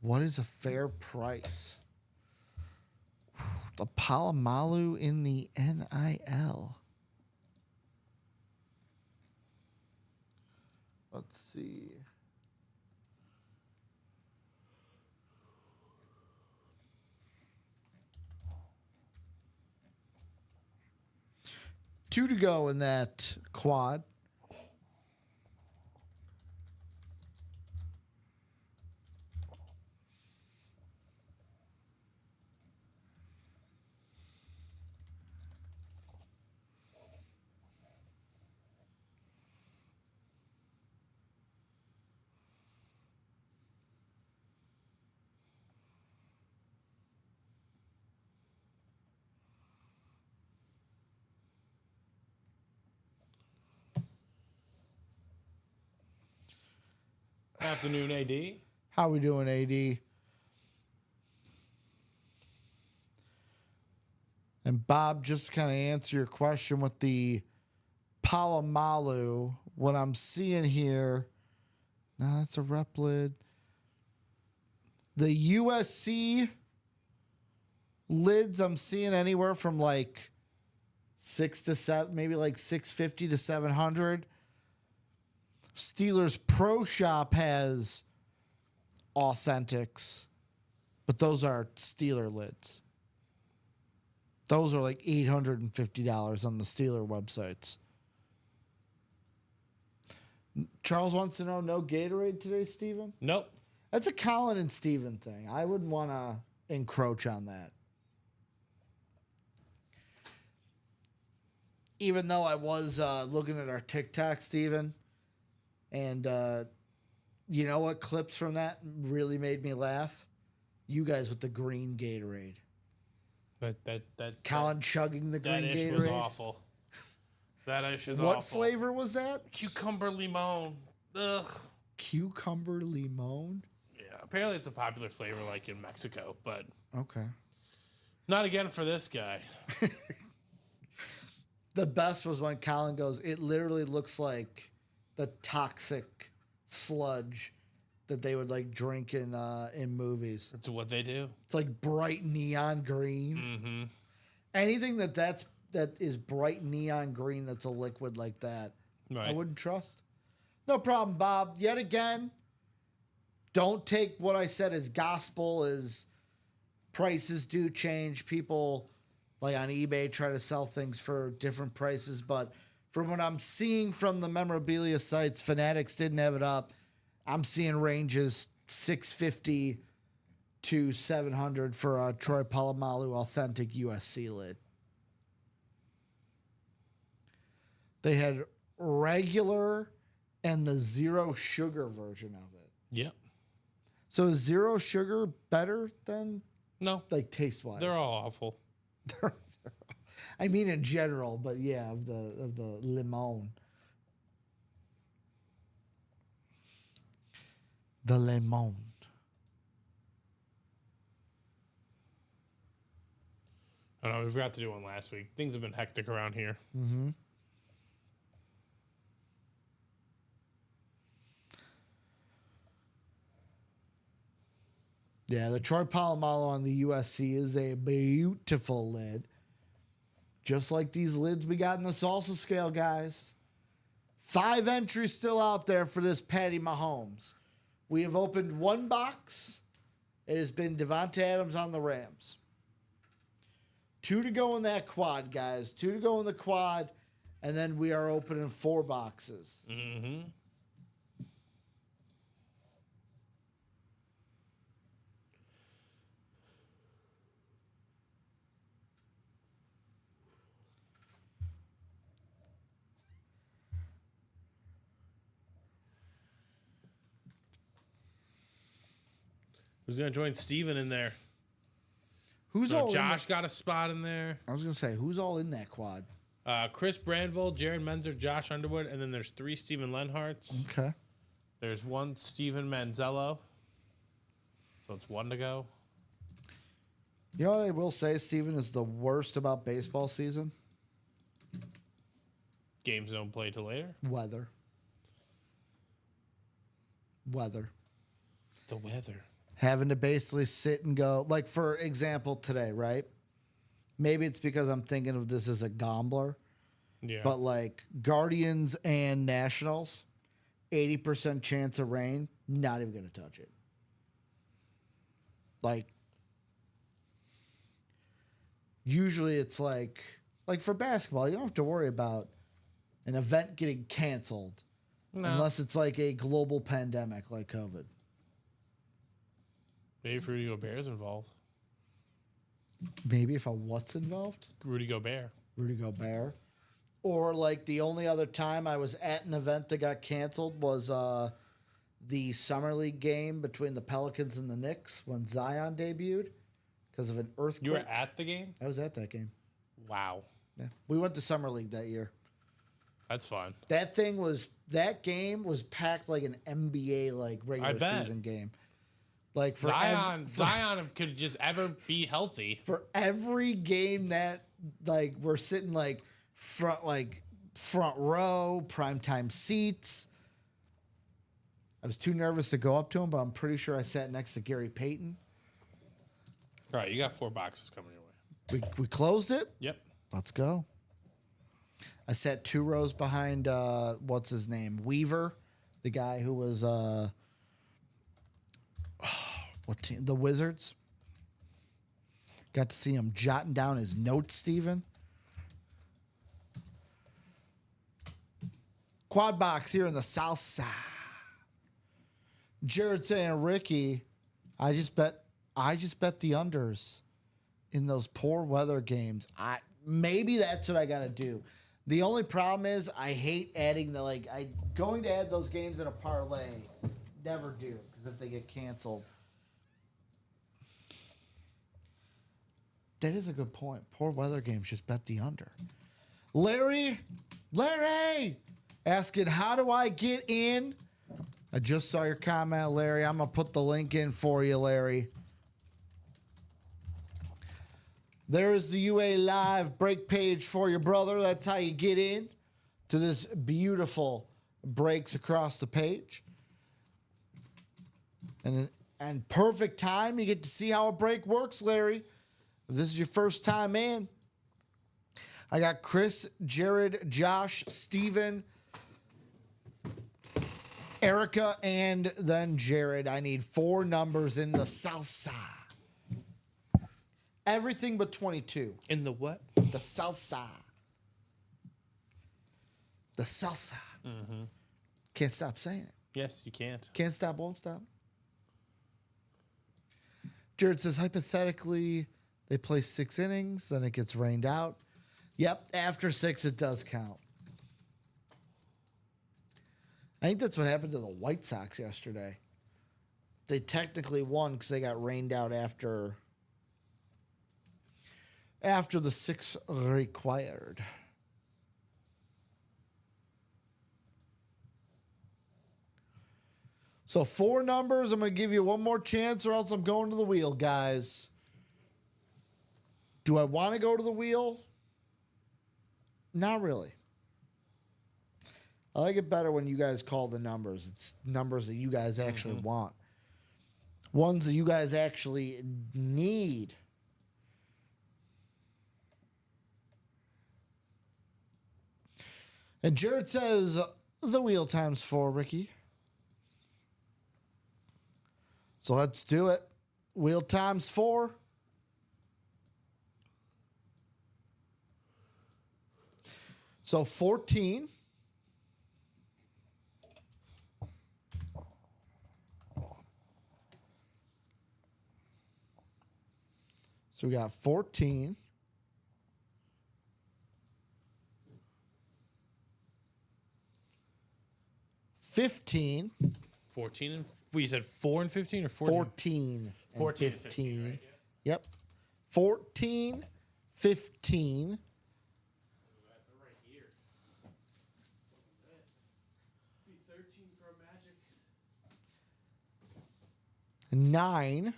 what is a fair price? The Palomalu in the NIL. Let's see. 2 to go in that quad. Afternoon, AD. How we doing, AD? And Bob, just kind of answer your question with the Palomalu. What I'm seeing here, no, that's a rep lid. The USC lids, I'm seeing anywhere from like 6 to 7, maybe like 650 to 700. Steelers Pro Shop has authentics, but those are Steeler lids. Those are like $850 on the Steeler websites. Charles wants to know, no Gatorade today, Steven? Nope. That's a Colin and Steven thing. I wouldn't want to encroach on that. Even though I was looking at our TikTok, Steven, and you know what clips from that really made me laugh? You guys with the green Gatorade. That Colin chugging the green that ish Gatorade. was awful. That ish was What awful. flavor was that? Cucumber limon. Ugh. Cucumber limon. Yeah, apparently it's a popular flavor like in Mexico, but Okay. not again for this guy. The best was when Colin goes, it literally looks like the toxic sludge that they would like drink in movies. That's what they do. It's like bright neon green. Mm-hmm. Anything that is bright neon green that's a liquid like that, Right. I wouldn't trust. No problem, Bob. Yet again, don't take what I said as gospel. As prices do change. People like on eBay try to sell things for different prices, but from what I'm seeing from the memorabilia sites, Fanatics didn't have it up. I'm seeing ranges 650 to 700 for a Troy Polamalu authentic USC lid. They had regular and the zero sugar version of it. Yep. So is zero sugar better than No, like taste wise? they're all awful. I mean in general, but yeah, of the limon. The limon. I don't know. We forgot to do one last week. Things have been hectic around here. Mm-hmm. Yeah, the Troy Polamalu on the USC is a beautiful lid. Just like these lids we got in the salsa scale, guys. 5 entries still out there for this Patty Mahomes. We have opened 1 box. It has been Devontae Adams on the Rams. 2 to go in that quad, guys. 2 to go in the quad. And then we are opening 4 boxes. Mm-hmm. Who's gonna join Steven in there? Who's So all Josh got a spot in there. I was going to say, who's all in that quad? Chris Brandville, Jared Menzer, Josh Underwood, and then there's 3 Steven Lenharts. Okay. There's 1 Steven Manzello. So it's 1 to go. You know what I will say, Steven, is the worst about baseball season? Games don't play till later. Weather. Weather. The weather. Having to basically sit and go, like for example, today, right? Maybe it's because I'm thinking of this as a gambler, Yeah. but like Guardians and Nationals, 80% chance of rain, not even going to touch it. Like, usually it's like like for basketball, you don't have to worry about an event getting canceled unless it's like a global pandemic like COVID. Maybe if Rudy Gobert's involved. Maybe if a what's involved? Rudy Gobert. Rudy Gobert. Or like the only other time I was at an event that got canceled was the Summer League game between the Pelicans and the Knicks when Zion debuted because of an earthquake. You were at the game? I was at that game. Wow. Yeah. We went to Summer League that year. That's fun. That game was packed like an NBA like regular season game. Like for Zion could just ever be healthy. For every game that like we're sitting like front row, primetime seats. I was too nervous to go up to him, but I'm pretty sure I sat next to Gary Payton. All right, you got 4 boxes coming your way. We closed it. Yep. Let's go. I sat 2 rows behind what's his name? Weaver, the guy who was what team? The Wizards. Got to see him jotting down his notes, Steven. Quad box here in the South Side. Jared saying, Ricky, I just bet the unders in those poor weather games. Maybe that's what I gotta do. The only problem is I hate adding going to add those games in a parlay. Never do, because if they get canceled. That is a good point. Poor weather games, just bet the under. Larry, asking, how do I get in? I just saw your comment, Larry. I'm going to put the link in for you, Larry. There's the UA Live break page for your brother. That's how you get in to this beautiful breaks across the page. And perfect time. You get to see how a break works, Larry. If this is your first time in, I got Chris, Jared, Josh, Steven, Erica, and then Jared. I need 4 numbers in the South Side. Everything but 22. In the what? The South Side. The South Side. Mm-hmm. Can't stop saying it. Yes, you can't. Can't stop, won't stop. Jared says, hypothetically, they play 6 innings, then it gets rained out. Yep, after 6, it does count. I think that's what happened to the White Sox yesterday. They technically won because they got rained out after the 6 required. So 4 numbers. I'm going to give you one more chance or else I'm going to the wheel, guys. Do I want to go to the wheel? Not really. I like it better when you guys call the numbers. It's numbers that you guys actually want. Ones that you guys actually need. And Jared says, the wheel times 4, Ricky. So let's do it. Wheel times 4. So 14. So we got 14. 15. 14 and you said 4 and 15 or 14? 14 and 14 15. and 15, right? Yeah. Yep. 14, 15. 9.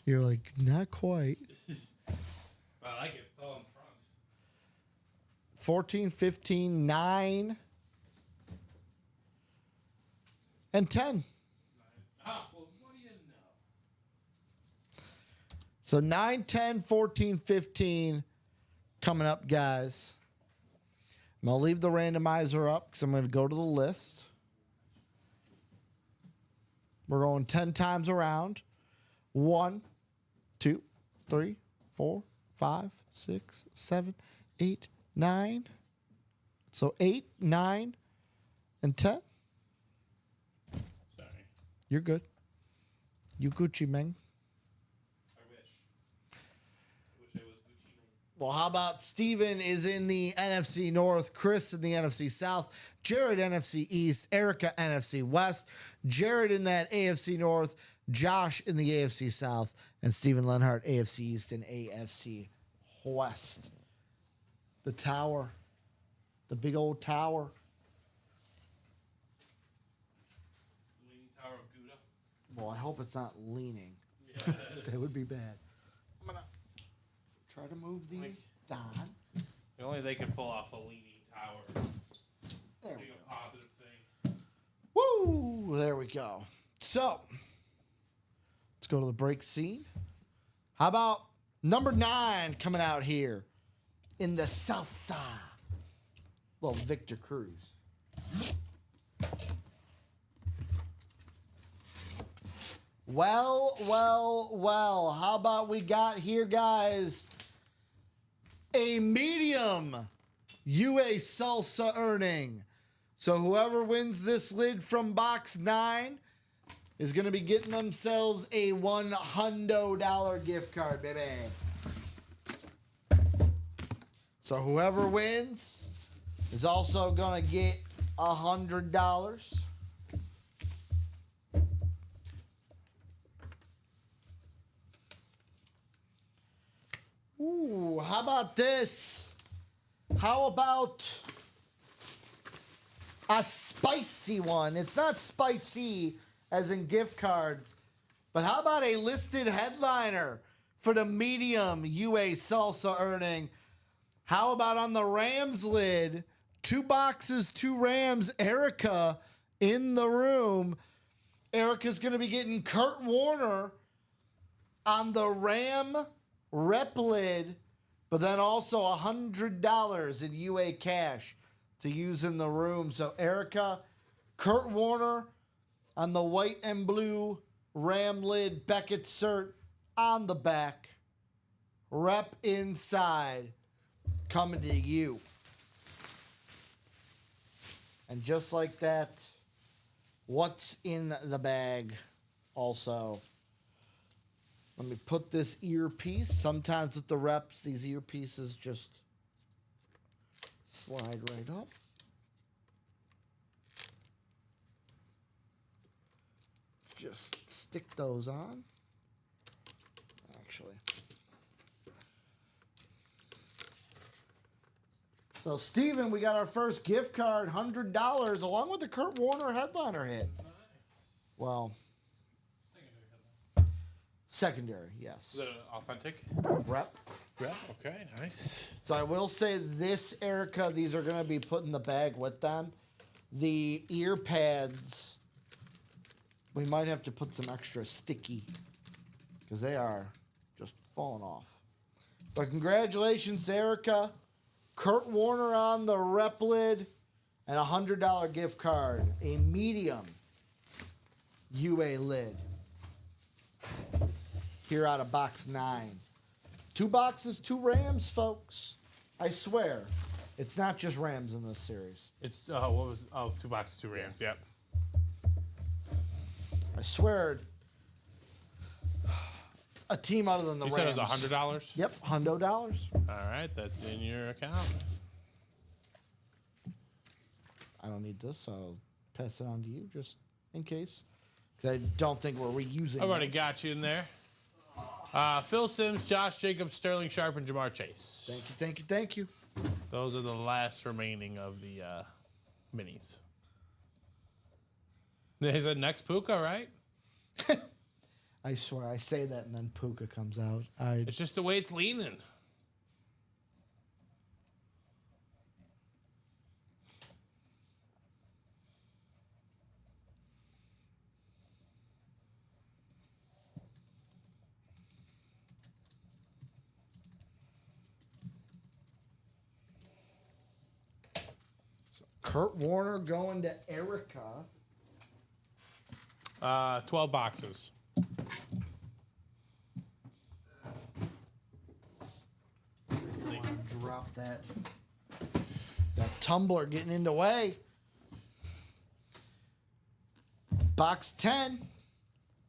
You're like, not quite. I like it. It's all in front. 14, 15, 9, and 10. Ah, well, what do you know? So 9, 10, 14, 15 coming up, guys. I'm going to leave the randomizer up because I'm going to go to the list. We're going 10 times around. 1, 2, 3, 4, 5, 6, 7, 8, 9. So 8, 9, and 10. Sorry. You're good. You Gucci, Meng. I wish. I wish I was Gucci. Well, how about Steven is in the NFC North, Chris in the NFC South, Jared NFC East, Erica NFC West, Jared in that AFC North, Josh in the AFC South, and Steven Lenhart, AFC East and AFC West. The tower. The big old tower. Leaning Tower of Gouda. Well, I hope it's not leaning. Yeah. That would be bad. I'm going to try to move these down. If only they could pull off a leaning tower. There we Being go. a positive thing. Woo! There we go. So, let's go to the break scene. How about number 9 coming out here in the South Side? Little Victor Cruz. Well. How about we got here, guys, a medium UA Salsa earning. So whoever wins this lid from box 9 is going to be getting themselves a $100 gift card, baby. So whoever wins is also going to get $100. Ooh, how about this? How about a spicy one? It's not spicy as in gift cards, but how about a listed headliner for the medium UA Salsa earning? How about on the Rams lid, 2 boxes, 2 Rams, Erica in the room. Erica's going to be getting Kurt Warner on the Ram rep lid, but then also $100 in UA cash to use in the room. So Erica, Kurt Warner on the white and blue Ram lid, Beckett cert on the back, rep inside, coming to you. And just like that, what's in the bag also? Let me put this earpiece. Sometimes with the reps, these earpieces just slide right up. Just stick those on. Actually. So, Steven, we got our first gift card, $100, along with the Kurt Warner headliner hit. Well, secondary, yes. Is it authentic? Rep. Yeah. Okay, nice. So I will say this, Erica, these are going to be put in the bag with them. The ear pads, we might have to put some extra sticky because they are just falling off. But congratulations, Erica. Kurt Warner on the rep lid and a $100 gift card. A medium UA lid. Here out of box 9. 2 boxes, 2 Rams, folks. I swear. It's not just Rams in this series. It's, what was, 2 boxes, 2 Rams, yep. I swear. A team other than the You Rams. said it was $100? Yep, $100. All right, that's in your account. I don't need this, so I'll pass it on to you just in case. Because I don't think we're reusing I've already it. got you in there. Phil Simms, Josh Jacobs, Sterling Sharp, and Jamar Chase. Thank you. Those are the last remaining of the minis. Is it next Puka, right? I swear, I say that and then Puka comes out. It's just the way it's leaning. Kurt Warner going to Erica. 12 boxes. drop that. That tumbler getting in the way. Box 10.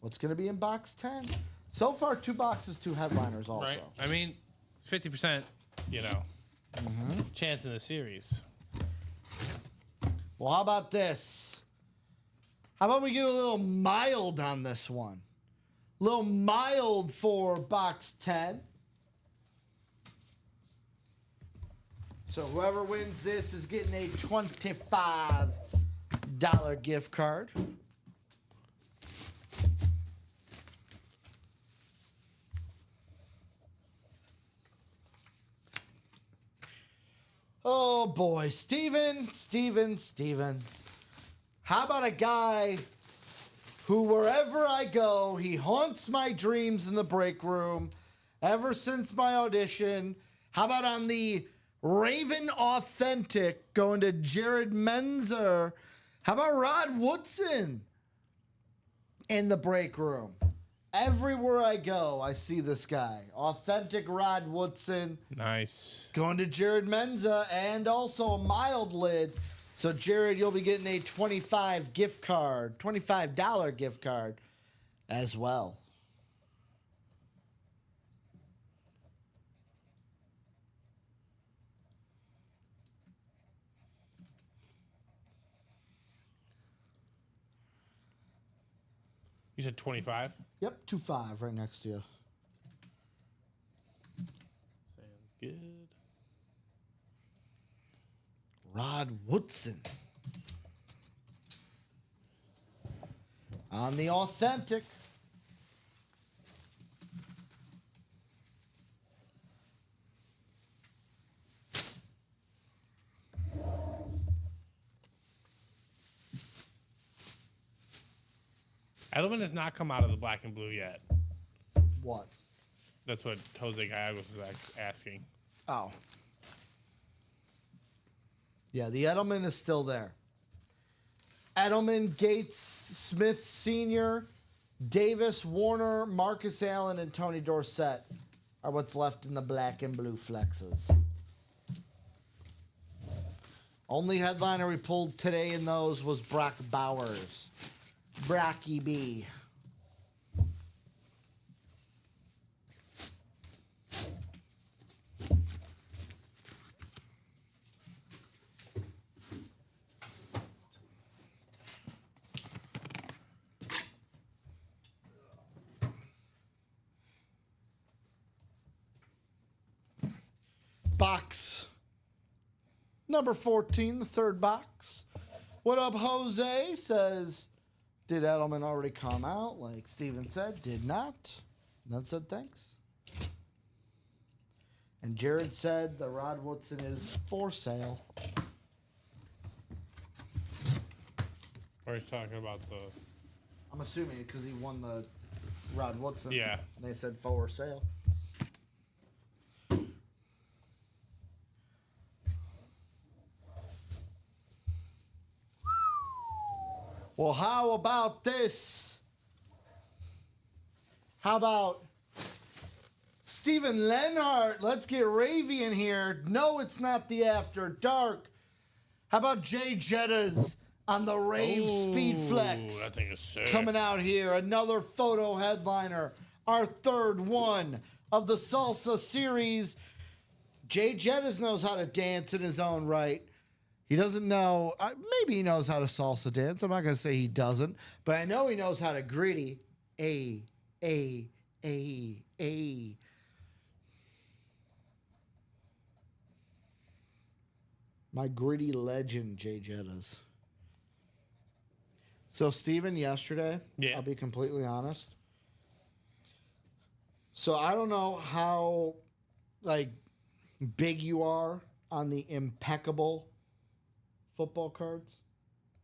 What's going to be in box 10? So far, 2 boxes, 2 headliners also. Right. I mean, 50%, chance in the series. Well, how about this? How about we get a little mild on this one? A little mild for box 10. So whoever wins this is getting a $25 gift card. Oh boy, Steven. How about a guy who, wherever I go, he haunts my dreams in the break room ever since my audition? How about on the Raven Authentic going to Jared Menzer? How about Rod Woodson in the break room? Everywhere I go, I see this guy. Authentic Rod Woodson. Nice. Going to Jared Menza and also a mild lid. So, Jared, you'll be getting a $25 gift card as well. You said 25? Yep, 2-5 right next to you. Sounds good. Rod Woodson. On the Authentic. Edelman has not come out of the black and blue yet. What? That's what Jose Gallegos was asking. Oh. Yeah, the Edelman is still there. Edelman, Gates, Smith Sr., Davis, Warner, Marcus Allen, and Tony Dorsett are what's left in the black and blue flexes. Only headliner we pulled today in those was Brock Bowers. Brocky B. Box number 14, the third box. What up, Jose? Says, did Edelman already come out? Like Steven said, did not. None said thanks. And Jared said the Rod Woodson is for sale. Or he's talking about the... I'm assuming because he won the Rod Woodson. Yeah. They said for sale. Well, how about this? How about Steven Lenhart? Let's get Ravy in here. No, it's not the After Dark. How about Jay Jettas on the Rave Speed Flex? That thing is sick. Coming out here, another photo headliner. Our third one of the Salsa series. Jay Jettas knows how to dance in his own right. He doesn't know, maybe he knows how to salsa dance. I'm not going to say he doesn't, but I know he knows how to gritty. A. My gritty legend, Jay Jettas. So, Steven, yesterday, Yeah. I'll be completely honest. So, I don't know how, big you are on the impeccable football cards.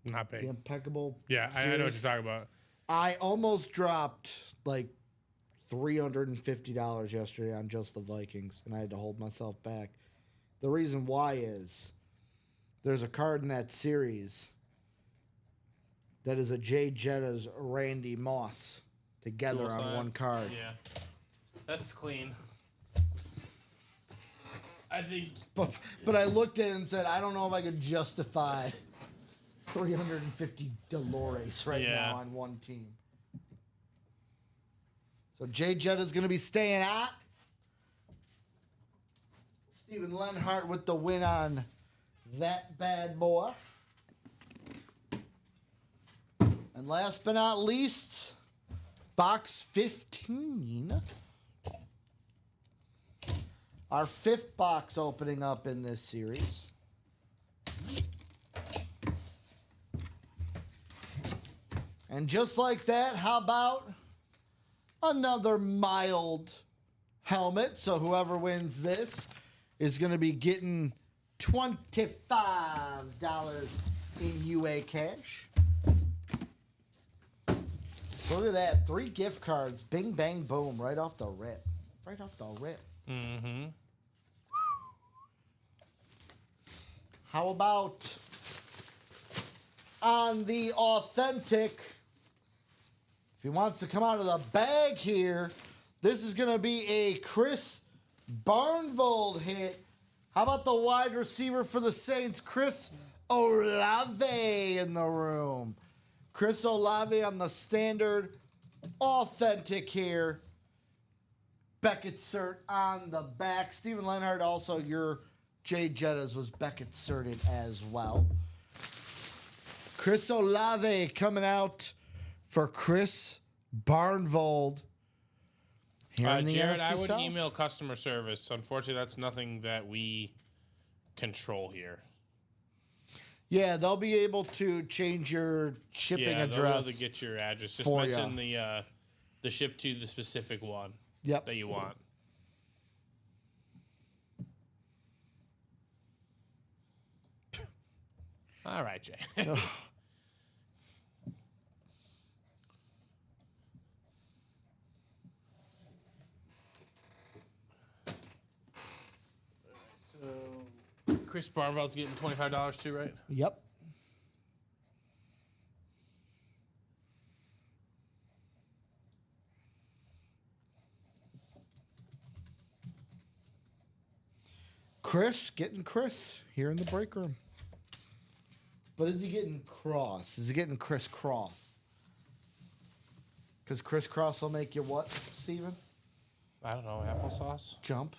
Not The big. impeccable. Yeah, I know what series. you're talking about. I almost dropped $350 yesterday on just the Vikings, and I had to hold myself back. The reason why is there's a card in that series that is a Jay Jettas Randy Moss together Dual on side. one card. Yeah. That's clean. I think But I looked at it and said, I don't know if I could justify 350 Dolores right Yeah. now on one team. So Jay Jett is going to be staying at. Steven Lenhart with the win on that bad boy. And last but not least, box 15. Our 5th box opening up in this series. And just like that, how about another mild helmet? So whoever wins this is going to be getting $25 in UA cash. Look at that. 3 gift cards. Bing, bang, boom. Right off the rip. Right off the rip. Mm-hmm. How about on the authentic? If he wants to come out of the bag here, this is going to be a Chris Barnvold hit. How about the wide receiver for the Saints, Chris Olave in the room? Chris Olave on the standard authentic here. Beckett cert on the back. Steven Lenhart also, your Jay Jettas was Beckett certed as well. Chris Olave coming out for Chris Barnvold. Here in the Jared, NFC I would South. email customer service. Unfortunately, that's nothing that we control here. Yeah, they'll be able to change your shipping They'll be able address. to get your address. Just for mention the ship to the specific one Yep. that you want. All right, Jay. Chris Barnveld's getting $25 too, right? Yep. Chris getting Chris here in the break room. But is he getting Cross? Is he getting Chris Cross? Because Chris Cross will make you what, Steven? I don't know, applesauce? Jump.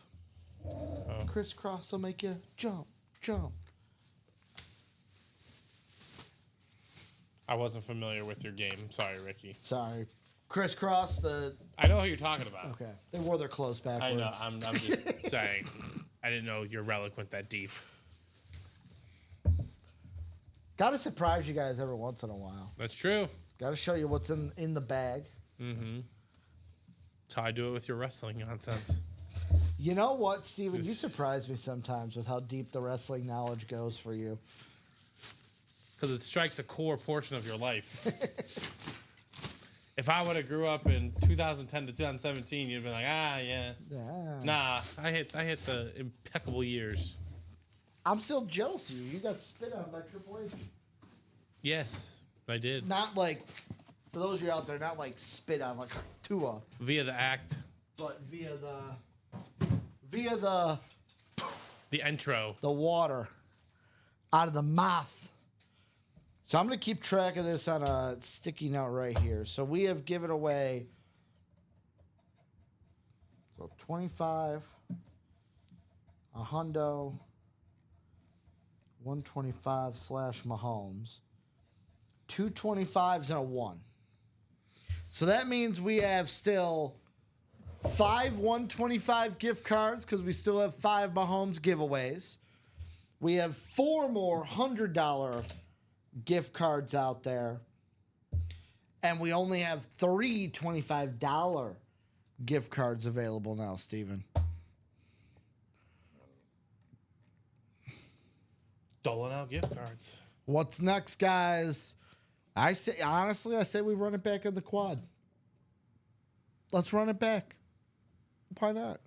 Chris Cross will make you jump, jump. I wasn't familiar with your game. Sorry, Ricky. Sorry. Chris Cross, I know who you're talking about. okay. They wore their clothes backwards. I know. I'm just saying. I didn't know your relic went that deep. Gotta surprise you guys every once in a while. That's true. Gotta show you what's in the bag. Mm-hmm. That's how I do it with your wrestling nonsense. You know what, Steven? You surprise me sometimes with how deep the wrestling knowledge goes for you. Because it strikes a core portion of your life. If I would have grew up in 2010 to 2017, you'd be like, yeah. Yeah. Nah, I hit the impeccable years. I'm still jealous of you. You got spit on by Triple H. Yes, I did. Not like, for those of you out there, not like spit on like Tua, Via the act, but via the the intro. the water out of the mouth. So I'm going to keep track of this on a sticky note right here. So we have given away 25, a hundo, 125 / Mahomes, 2 25s and a 1. So that means we have still 5 125 gift cards because we still have 5 Mahomes giveaways. We have 4 more $100 gift cards out there. And we only have 3 $25 gift cards available now, Steven. Doling out gift cards. What's next, guys? I say we run it back in the quad. Let's run it back. Why not?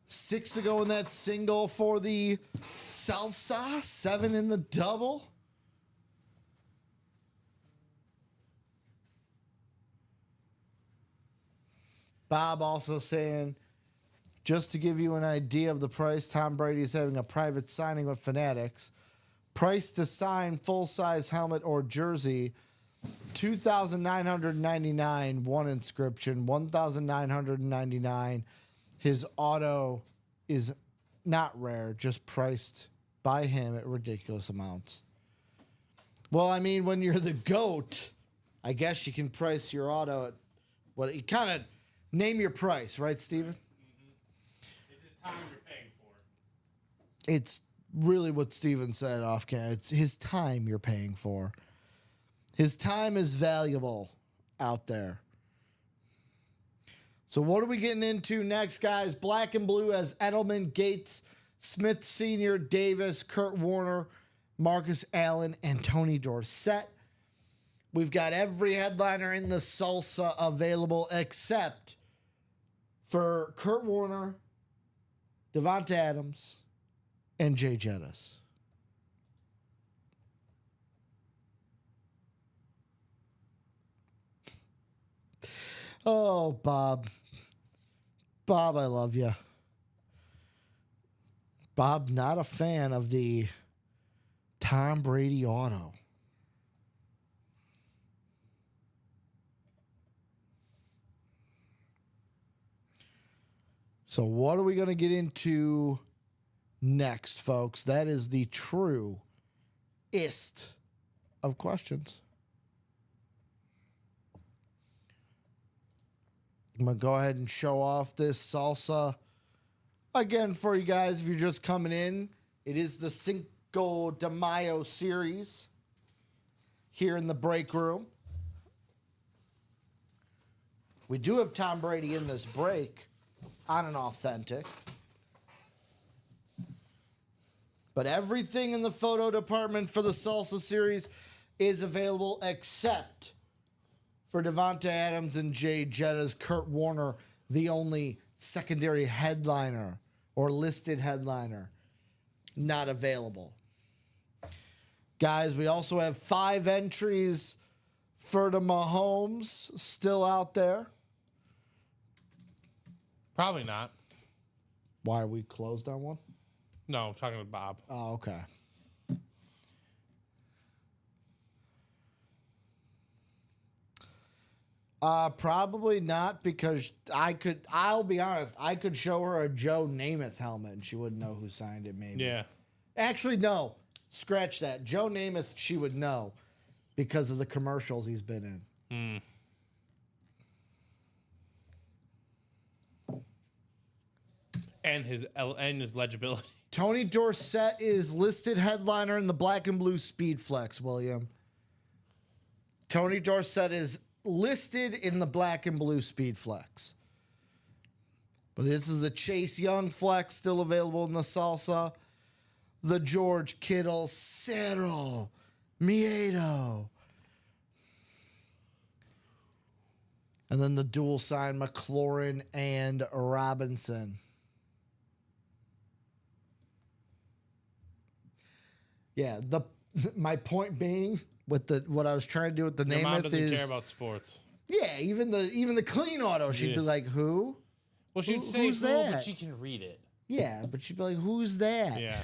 Six to go in that single for the salsa. 7 in the double. Bob also saying, just to give you an idea of the price, Tom Brady is having a private signing with Fanatics. Price to sign full-size helmet or jersey, $2,999, one inscription, $1,999. His auto is not rare, just priced by him at ridiculous amounts. Well, I mean, when you're the GOAT, I guess you can price your auto at what you kind of name your price, right, Steven? It's his time you're paying for. It's really what Steven said off camera. It's his time you're paying for. His time is valuable out there. So what are we getting into next, guys? Black and blue has Edelman, Gates, Smith Sr., Davis, Kurt Warner, Marcus Allen, and Tony Dorsett. We've got every headliner in the salsa available except for Kurt Warner, Devonta Adams, and Jay Jettis. Oh, Bob. Bob, I love you. Bob, not a fan of the Tom Brady auto. So what are we going to get into next, folks? That is the truest of questions. I'm going to go ahead and show off this salsa again for you guys. If you're just coming in, it is the Cinco de Mayo series here in the break room. We do have Tom Brady in this break on an authentic. But everything in the photo department for the salsa series is available except for Devonta Adams and Jay Jettis. Kurt Warner, the only secondary headliner or listed headliner, not available. Guys, we also have 5 entries for the Mahomes still out there. Probably not. Why are we closed on one? No, I'm talking with Bob. Oh, okay. Probably not, because I'll be honest, I could show her a Joe Namath helmet and she wouldn't know who signed it, maybe. Yeah. Actually, no. Scratch that. Joe Namath, she would know because of the commercials he's been in. And his legibility. Tony Dorsett is listed headliner in the black and blue Speed Flex, William. Tony Dorsett is listed in the black and blue Speed Flex. But this is the Chase Young Flex, still available in the salsa. The George Kittle, Cyril, Miedo. And then the dual sign McLaurin and Robinson. Yeah, my point being with what I was trying to do with the Your mom Namath doesn't is care about sports. yeah, even the clean auto, she'd be like, who? Well, she'd say who's who, that? but she can read it. Yeah, but she'd be like, who's that? Yeah.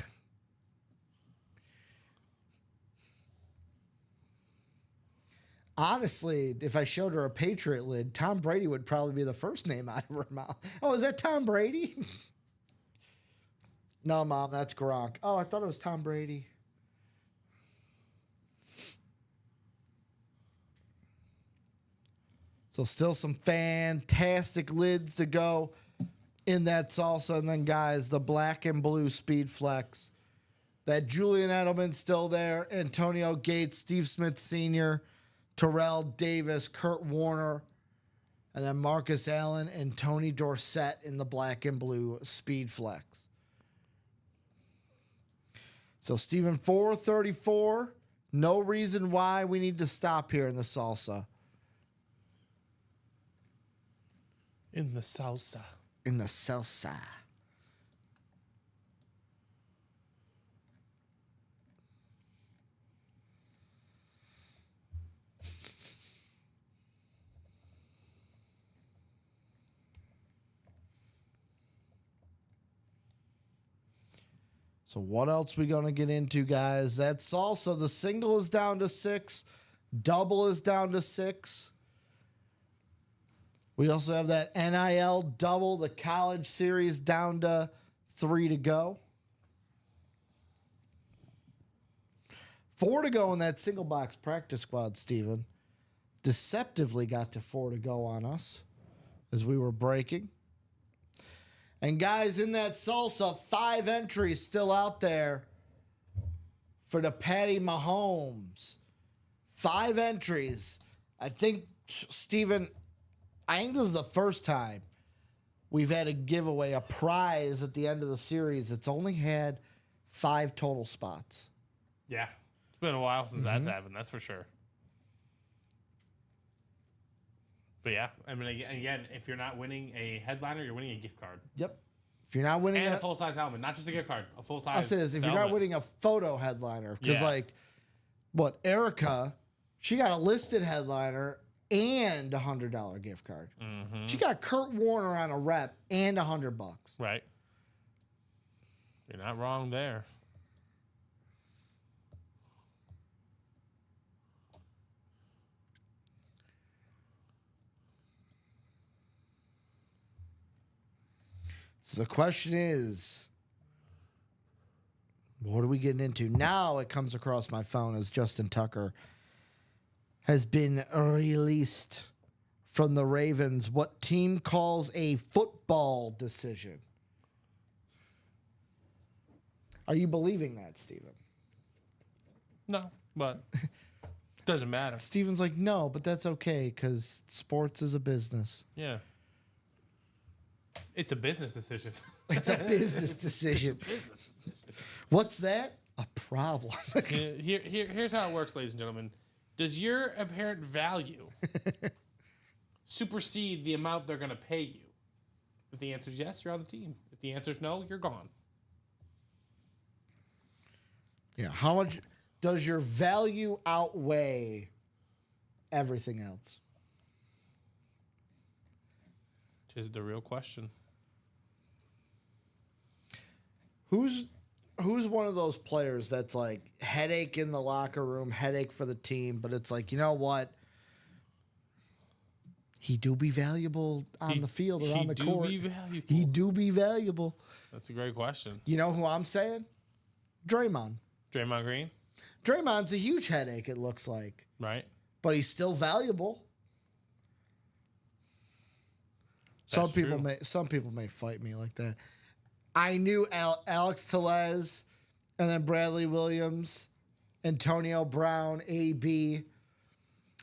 Honestly, if I showed her a Patriot lid, Tom Brady would probably be the first name out of her mouth. Oh, is that Tom Brady? No, Mom, that's Gronk. Oh, I thought it was Tom Brady. So still some fantastic lids to go in that salsa. And then, guys, the black and blue Speed Flex. That Julian Edelman still there. Antonio Gates, Steve Smith Sr., Terrell Davis, Kurt Warner, and then Marcus Allen and Tony Dorsett in the black and blue Speed Flex. So, Steven, 434. No reason why we need to stop here in the salsa. In the salsa. In the salsa. So what else we going to get into, guys? That's salsa. The single is down to 6. Double is down to 6. We also have that NIL double, the college series, down to 3 to go. 4 to go in that single box practice squad, Steven. Deceptively got to 4 to go on us as we were breaking. And guys, in that salsa, 5 entries still out there for the Patty Mahomes. 5 entries. I think, Steven, I think this is the first time we've had a giveaway, a prize at the end of the series. It's only had 5 total spots. Yeah. It's been a while since that's happened, that's for sure. But yeah, I mean, again, if you're not winning a headliner, you're winning a gift card. Yep. If you're not winning And a full-size helmet, not just a gift card, a full-size I'll say this, if you're not winning a photo headliner, because Erica, she got a listed headliner and a $100 gift card. Mm-hmm. She got Kurt Warner on a rep and $100. Right. You're not wrong there. So the question is, what are we getting into? Now it comes across my phone as Justin Tucker has been released from the Ravens. What team calls a football decision? Are you believing that, Steven? No, but doesn't matter. Steven's like, no, but that's okay because sports is a business. Yeah. It's a business decision. It's a business decision. What's that? A problem. Here's how it works, ladies and gentlemen. Does your apparent value supersede the amount they're going to pay you? If the answer is yes, you're on the team. If the answer is no, you're gone. Yeah. How much does your value outweigh everything else? Which is the real question. Who's one of those players that's like headache in the locker room, headache for the team, but it's like, you know what? He do be valuable on the field or on the court. He do be valuable. That's a great question. You know who I'm saying? Draymond. Draymond Green? Draymond's a huge headache, it looks like. Right. But he's still valuable. That's Some people may fight me like that. I knew Alex Tellez, and then Bradley Williams, Antonio Brown, AB.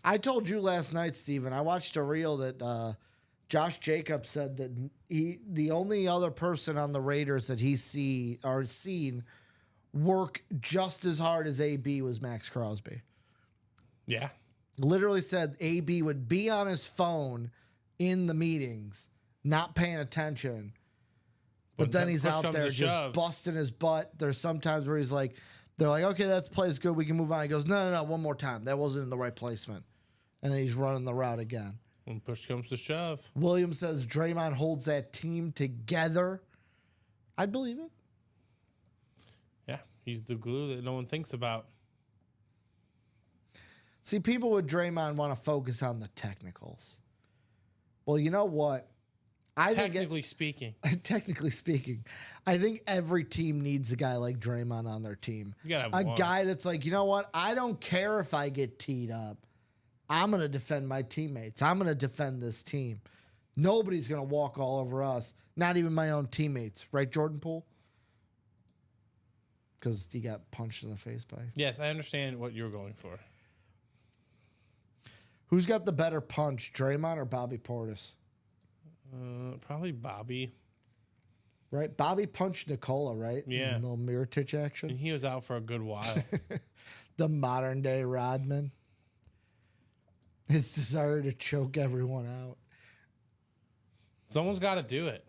I told you last night, Steven, I watched a reel that Josh Jacobs said that the only other person on the Raiders that he's seen work just as hard as AB was Max Crosby. Yeah. Literally said AB would be on his phone in the meetings, not paying attention. But then he's out there just busting his butt. There's sometimes where he's like, they're like, okay, that play's good. We can move on. He goes, no, one more time. That wasn't in the right placement. And then he's running the route again. When push comes to shove. Williams says Draymond holds that team together. I'd believe it. Yeah, he's the glue that no one thinks about. See, people with Draymond want to focus on the technicals. Well, you know what? Technically speaking, I think every team needs a guy like Draymond on their team. You gotta have a one. guy that's like, you know what? I don't care if I get teed up. I'm going to defend my teammates. I'm going to defend this team. Nobody's going to walk all over us. Not even my own teammates. Right, Jordan Poole? Because he got punched in the face by... Yes, I understand what you're going for. Who's got the better punch, Draymond or Bobby Portis? Probably Bobby. Right? Bobby punched Nikola, right? Yeah. A little Mirotic action. And he was out for a good while. The modern day Rodman. His desire to choke everyone out. Someone's got to do it.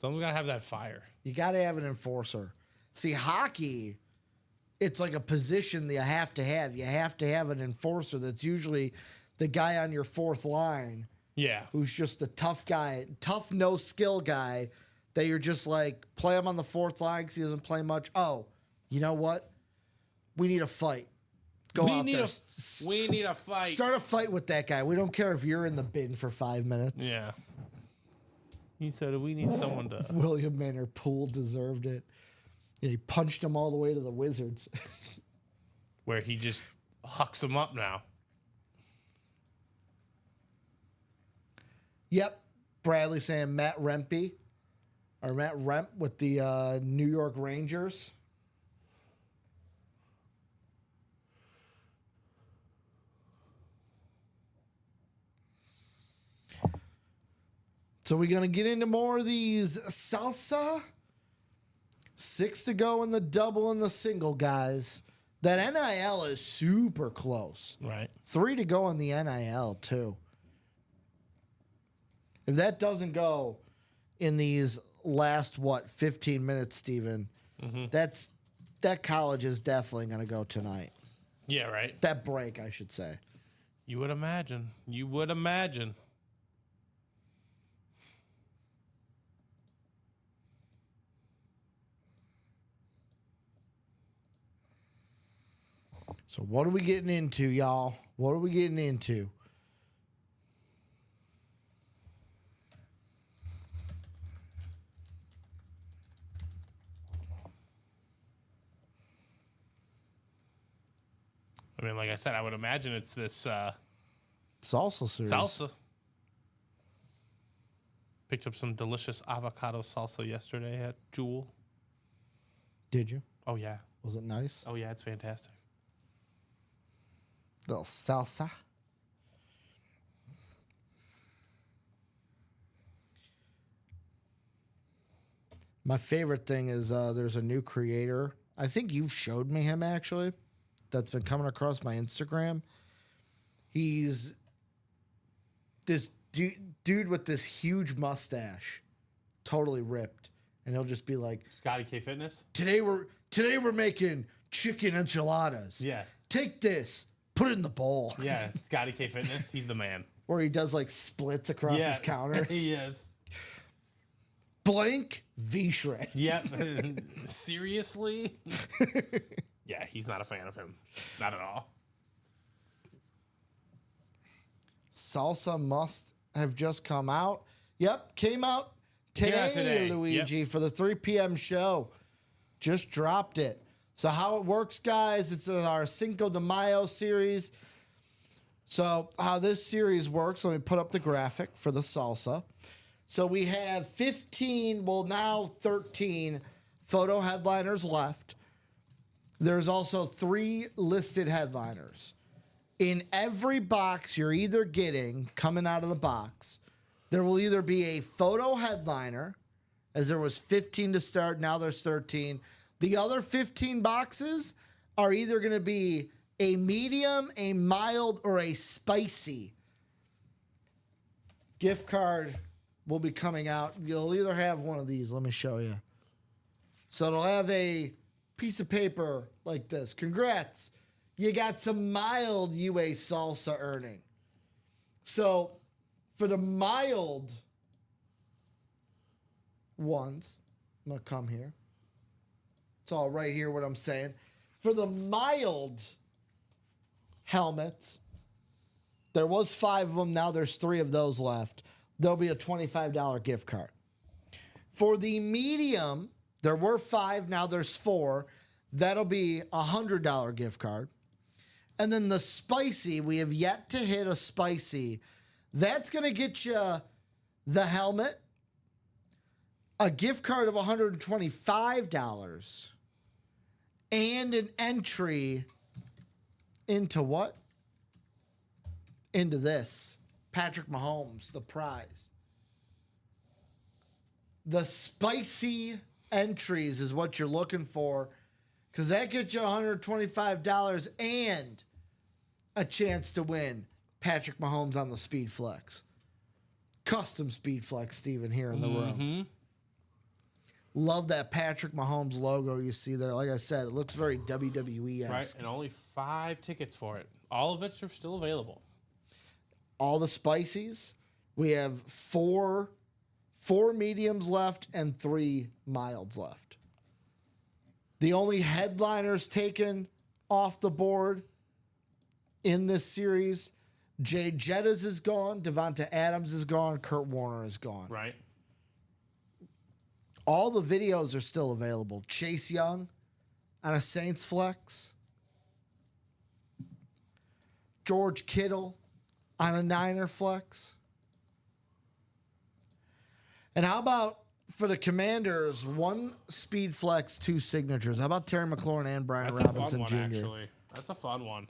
Someone's got to have that fire. You got to have an enforcer. See, hockey, it's like a position that you have to have. You have to have an enforcer that's usually the guy on your fourth line. Yeah. Who's just a tough guy, tough, no skill guy that you're just like, play him on the fourth line because he doesn't play much. Oh, you know what? We need a fight. Go out there. We need a fight. Start a fight with that guy. We don't care if you're in the bin for 5 minutes. Yeah. He said we need someone to. William Maynard Poole deserved it. Yeah, he punched him all the way to the Wizards. Where he just hucks him up now. Yep. Bradley saying Matt Rempe with the New York Rangers. So we're going to get into more of these salsa. 6 to go in the double and the single, guys. That NIL is super close. Right. 3 to go in the NIL, too. If that doesn't go in these last, 15 minutes, Steven, that college is definitely going to go tonight. Yeah, right. That break, I should say. You would imagine. You would imagine. So what are we getting into, y'all? What are we getting into? I mean, like I said, I would imagine it's this Salsa series. salsa. Picked up some delicious avocado salsa yesterday at Jewel. Did you? Oh, yeah. Was it nice? Oh, yeah, it's fantastic. Little salsa. My favorite thing is there's a new creator. I think you've showed me him, actually. That's been coming across my Instagram. He's this dude with this huge mustache, totally ripped, and he'll just be like, Scotty K Fitness? Today we're making chicken enchiladas. Yeah. Take this, put it in the bowl. Yeah, Scotty K Fitness. He's the man. Where he does like splits across his counters. He is. Blank V-shred. Yep. Seriously? Yeah, he's not a fan of him. Not at all. Salsa must have just come out. Yep, came out today. Luigi, for the 3 p.m. show. Just dropped it. So how it works, guys, it's our Cinco de Mayo series. So how this series works, let me put up the graphic for the salsa. So we have 15, well now 13 photo headliners left. There's also 3 listed headliners. In every box you're either getting, coming out of the box, there will either be a photo headliner, as there was 15 to start, now there's 13. The other 15 boxes are either going to be a medium, a mild, or a spicy. Gift card will be coming out. You'll either have one of these. Let me show you. So it'll have a piece of paper like this. Congrats. You got some mild UA salsa earning. So for the mild ones, I'm going to come here. It's all right here what I'm saying. For the mild helmets, there was 5 of them. Now there's 3 of those left. There'll be a $25 gift card. For the medium, there were 5. Now there's 4. That'll be a $100 gift card. And then the spicy, we have yet to hit a spicy. That's going to get you the helmet, a gift card of $125, and an entry into what? Into this. Patrick Mahomes, the prize. The spicy entries is what you're looking for, because that gets you $125 and a chance to win Patrick Mahomes on the Speed Flex. Custom Speed Flex, Steven, here in the room. Love that Patrick Mahomes logo you see there. Like I said, it looks very WWE-esque. Right, and only 5 tickets for it. All of which are still available. All the spices. We have 4 4 mediums left and 3 milds left. The only headliners taken off the board in this series, Jay Jettas is gone, Devonta Adams is gone, Kurt Warner is gone. Right. All the videos are still available. Chase Young on a Saints flex. George Kittle on a Niner flex. And how about for the Commanders, 1 speed flex, 2 signatures? How about Terry McLaurin and Brian That's Robinson a fun one, Jr.? actually. That's a fun one.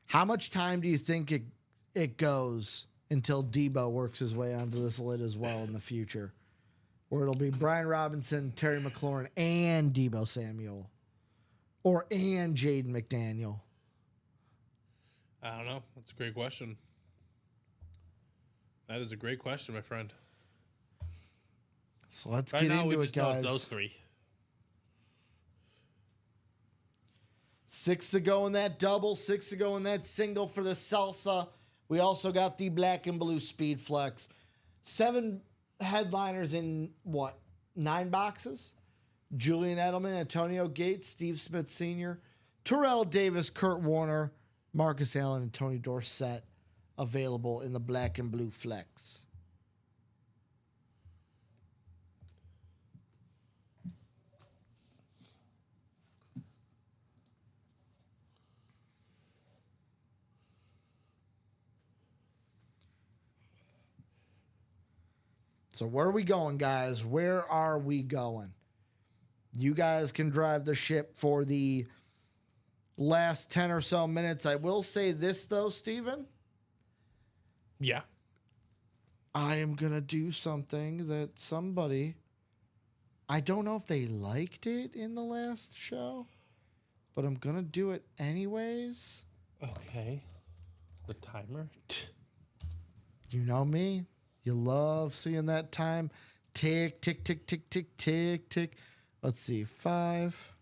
How much time do you think it goes until Debo works his way onto this lid as well in the future? Or it'll be Brian Robinson, Terry McLaurin, and Debo Samuel. Or and Jaden McDaniel. I don't know. That's a great question. That is a great question, my friend. So let's Right get now, into we it, just know guys. it's those 3. 6 to go in that double, 6 to go in that single for the salsa. We also got the black and blue speed flex. 7 headliners in what? 9 boxes? Julian Edelman, Antonio Gates, Steve Smith Sr., Terrell Davis, Kurt Warner, Marcus Allen, and Tony Dorsett available in the black and blue flex. So where are we going, guys? Where are we going? You guys can drive the ship for the last 10 or so minutes. I will say this, though, Steven. Yeah. I am going to do something that somebody, I don't know if they liked it in the last show, but I'm going to do it anyways. Okay. The timer. You know me. You love seeing that time. Tick, tick, tick, tick, tick, tick, tick. Let's see. 5.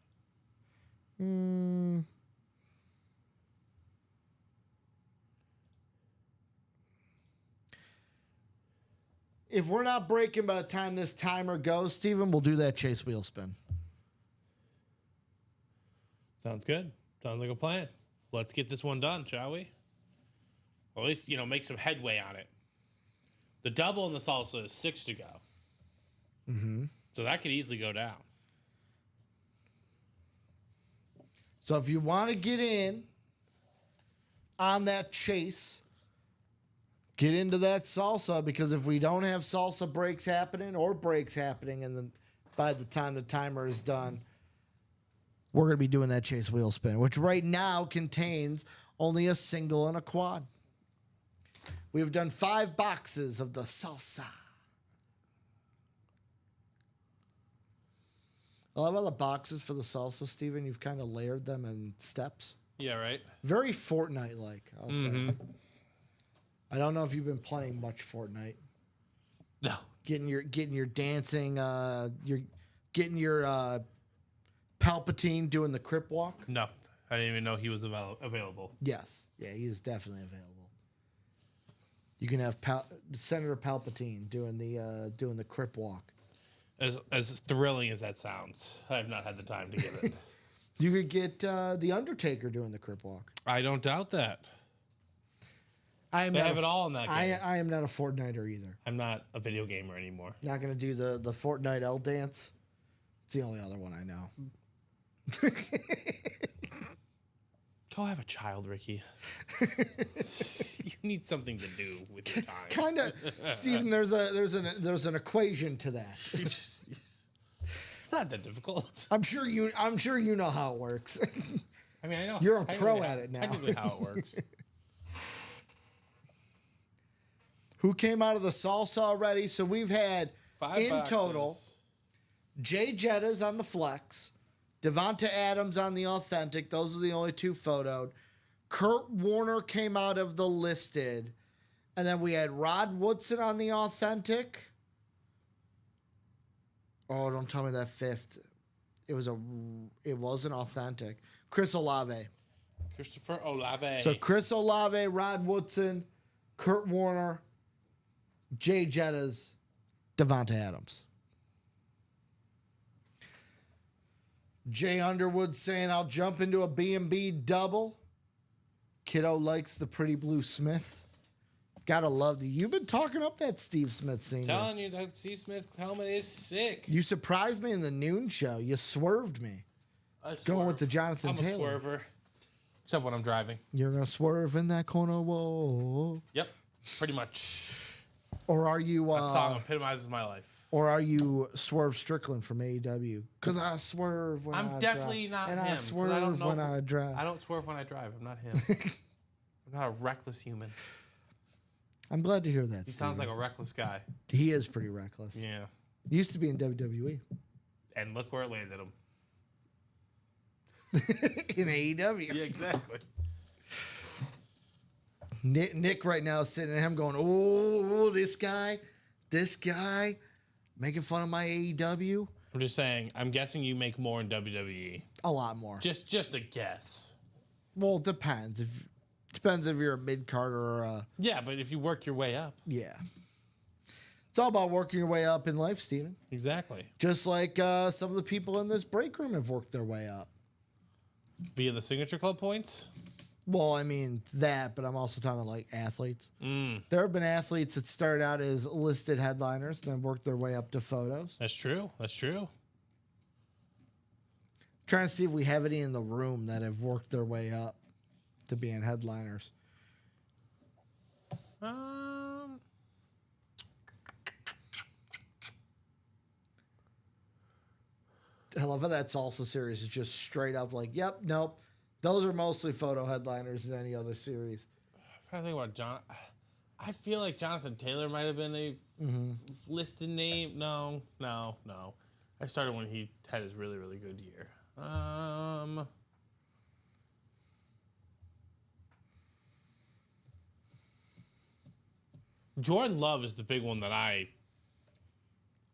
If we're not breaking by the time this timer goes, Steven, we'll do that chase wheel spin. Sounds good. Sounds like a plan. Let's get this one done, shall we? Or at least, make some headway on it. The double and the salsa is 6 to go. Mm-hmm. So that could easily go down. So if you want to get in on that chase, get into that salsa, because if we don't have salsa breaks happening or breaks happening, and then by the time the timer is done, we're going to be doing that chase wheel spin, which right now contains only a single and a quad. We have done 5 boxes of the salsa. I love how the boxes for the salsa, Steven, you've kind of layered them in steps. Yeah, right? Very Fortnite-like, I'll say. I don't know if you've been playing much Fortnite. No. Getting your dancing, you're getting your Palpatine doing the Crip Walk. No. I didn't even know he was available. Yes. Yeah, he is definitely available. You can have Senator Palpatine doing the Crip Walk. As thrilling as that sounds, I have not had the time to give it. You could get the Undertaker doing the Crip Walk. I don't doubt that. They have it all in that game. I am not a Fortniter either. I'm not a video gamer anymore. Not going to do the Fortnite L dance. It's the only other one I know. Go have a child, Ricky. You need something to do with your time. Kind of, Steven, there's an equation to that. It's not that difficult. I'm sure you know how it works. I mean, I know You're a pro at it now. Technically, how it works. Who came out of the salsa already? So we've had 5 in boxes. total Jay Jettas on the flex, Devonta Adams on the authentic. Those are the only 2 photoed. Kurt Warner came out of the listed. And then we had Rod Woodson on the authentic. Oh, don't tell me that 5th. It was an authentic. Chris Olave. Christopher Olave. So Chris Olave, Rod Woodson, Kurt Warner, Jay Jettas, Devonta Adams. Jay Underwood saying, I'll jump into a B&B double. Kiddo likes the pretty blue Smith. Gotta love the. You've been talking up that Steve Smith Sr. Telling you that Steve Smith helmet is sick. You surprised me in the noon show. You swerved me. Going with the Jonathan I'm Taylor. a swerver. Except when I'm driving. You're going to swerve in that corner. Whoa. Yep. Pretty much. Or are you. That song epitomizes my life. Or are you Swerve Strickland from AEW? Because I swerve when I drive. I'm definitely not and him. I swerve when I drive. I don't swerve when I drive. I'm not him. I'm not a reckless human. I'm glad to hear that. He sounds like a reckless guy. He is pretty reckless. Yeah. He used to be in WWE. And look where it landed him. In AEW. Yeah, exactly. Nick right now is sitting at him going, oh, this guy, making fun of my AEW. I'm just saying, I'm guessing you make more in WWE. A lot more. Just a guess. Well, it depends. Depends if you're a mid-card or a... Yeah, but if you work your way up. Yeah. It's all about working your way up in life, Steven. Exactly. Just like some of the people in this break room have worked their way up. Via the Signature Club points? Well, I mean that, but I'm also talking about like athletes. There have been athletes that started out as listed headliners and then worked their way up to photos. That's true. That's true. Trying to see if we have any in the room that have worked their way up to being headliners. I love how that salsa series is just straight up like, yep, nope. Those are mostly photo headliners in any other series. I'm trying to think about John. I feel like Jonathan Taylor might have been a listed name. No. I started when he had his really, really good year. Jordan Love is the big one that I.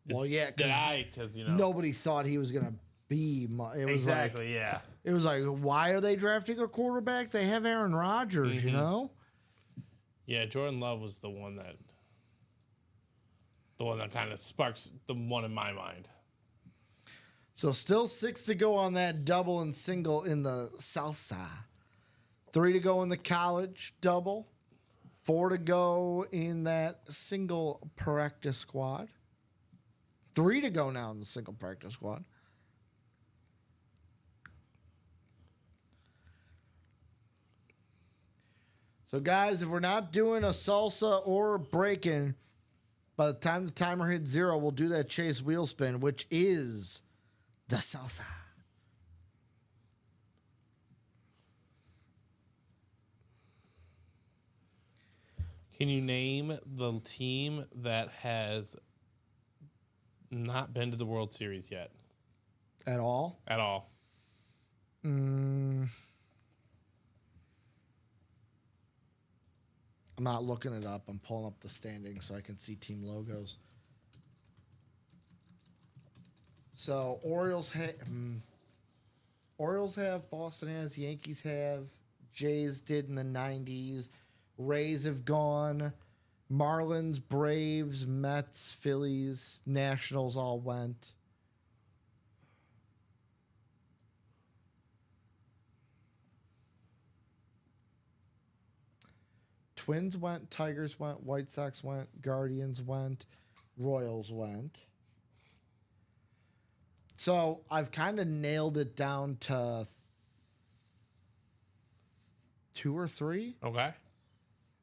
Well, yeah, because you know nobody thought he was gonna be. It was exactly, yeah. It was like, why are they drafting a quarterback? They have Aaron Rodgers, you know. Yeah, Jordan Love was the one that kind of sparks the one in my mind. So still 6 to go on that double and single in the salsa. 3 to go in the college double. 4 to go in that single practice squad. 3 to go now in the single practice squad. So, guys, if we're not doing a salsa or breaking, by the time the timer hits 0, we'll do that chase wheel spin, which is the salsa. Can you name the team that has not been to the World Series yet? At all? At all. I'm not looking it up. I'm pulling up the standings so I can see team logos. So Orioles have, Boston has, Yankees have, Jays did in the 90s, Rays have gone, Marlins, Braves, Mets, Phillies, Nationals all went. Twins went, Tigers went, White Sox went, Guardians went, Royals went. So I've kind of nailed it down to 2 or 3. Okay.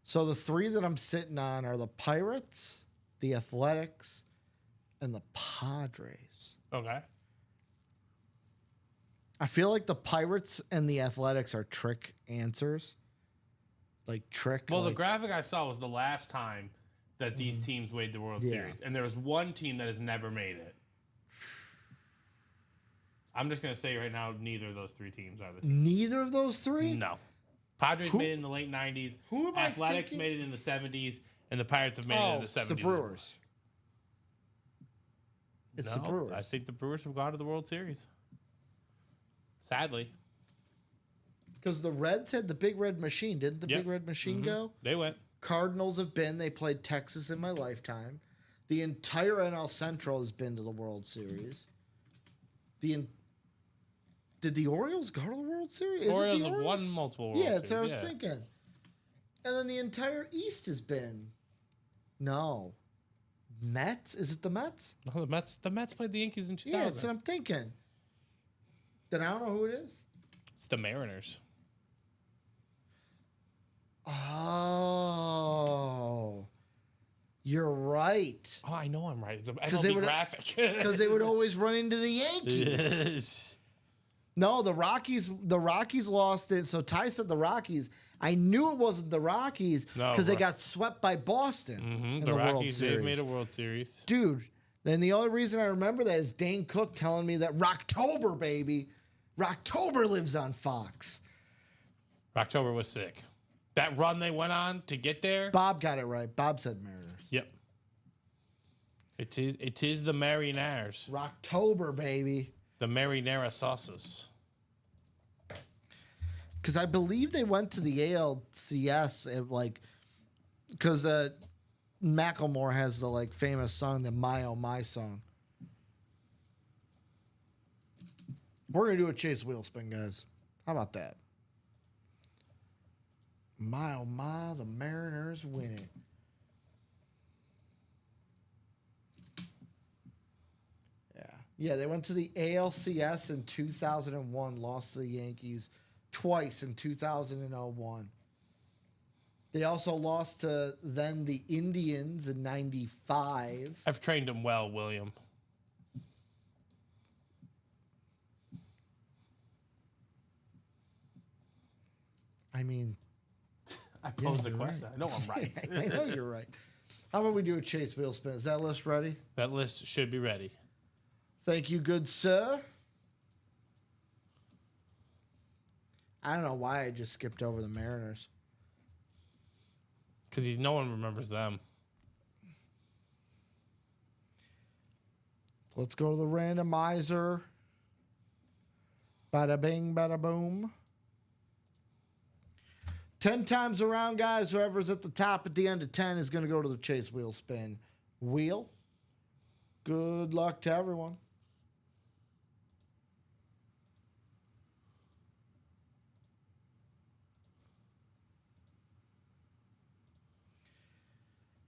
So the 3 that I'm sitting on are the Pirates, the Athletics, and the Padres. Okay. I feel like the Pirates and the Athletics are trick answers. Like trick. Well, like, the graphic I saw was the last time that these teams made the World Series. And there was one team that has never made it. I'm just going to say right now, neither of those 3 teams are the team. Neither of those 3? No. Padres made it in the late 90s. Who am I Athletics thinking? made it in the 70s. And the Pirates have made it in the 70s. It's the Brewers. It's the No, Brewers. I think the Brewers have gone to the World Series. Sadly. Because the Reds had the Big Red Machine. Didn't the Yep. Big Red Machine go? They went. Cardinals have been. They played Texas in my lifetime. The entire NL Central has been to the World Series. Did the Orioles go to the World Series? Is it the Orioles have won multiple World Yeah, that's what I was Series, thinking. And then the entire East has been. No. Mets? Is it the Mets? No, the Mets played the Yankees in 2000. Yeah, that's what I'm thinking. Then I don't know who it is. It's the Mariners. Oh. You're right. Oh, I know I'm right. It's an they MLB would- graphic. Because they would always run into the Yankees. No, the Rockies lost it. So Ty said the Rockies. I knew it wasn't the Rockies No, because they got swept by Boston in The the World Rockies, Series. they've made a World Series. Dude, then the only reason I remember that is Dane Cook telling me that Rocktober, baby. Rocktober lives on Fox. October was sick. That run they went on to get there. Bob got it right. Bob said Mariners. Yep. It is the Mariners. Rocktober, baby. The marinara sauces. Because I believe they went to the ALCS at because Macklemore has the famous song, the My Oh My song. We're gonna do a chase wheel spin, guys. How about that? My oh my, the Mariners win it. Yeah, they went to the ALCS in 2001, lost to the Yankees twice in 2001. They also lost to then the Indians in 95. I've trained him well, William. I mean, I posed the you're question. right. I know I'm right. I know you're right. How about we do a chase wheel spin? Is that list ready? That list should be ready. Thank you, good sir. I don't know why I just skipped over the Mariners. Because no one remembers them. So let's go to the randomizer. Bada bing, bada boom. 10 times around, guys. Whoever's at the top at the end of 10 is going to go to the chase wheel spin. Wheel. Good luck to everyone.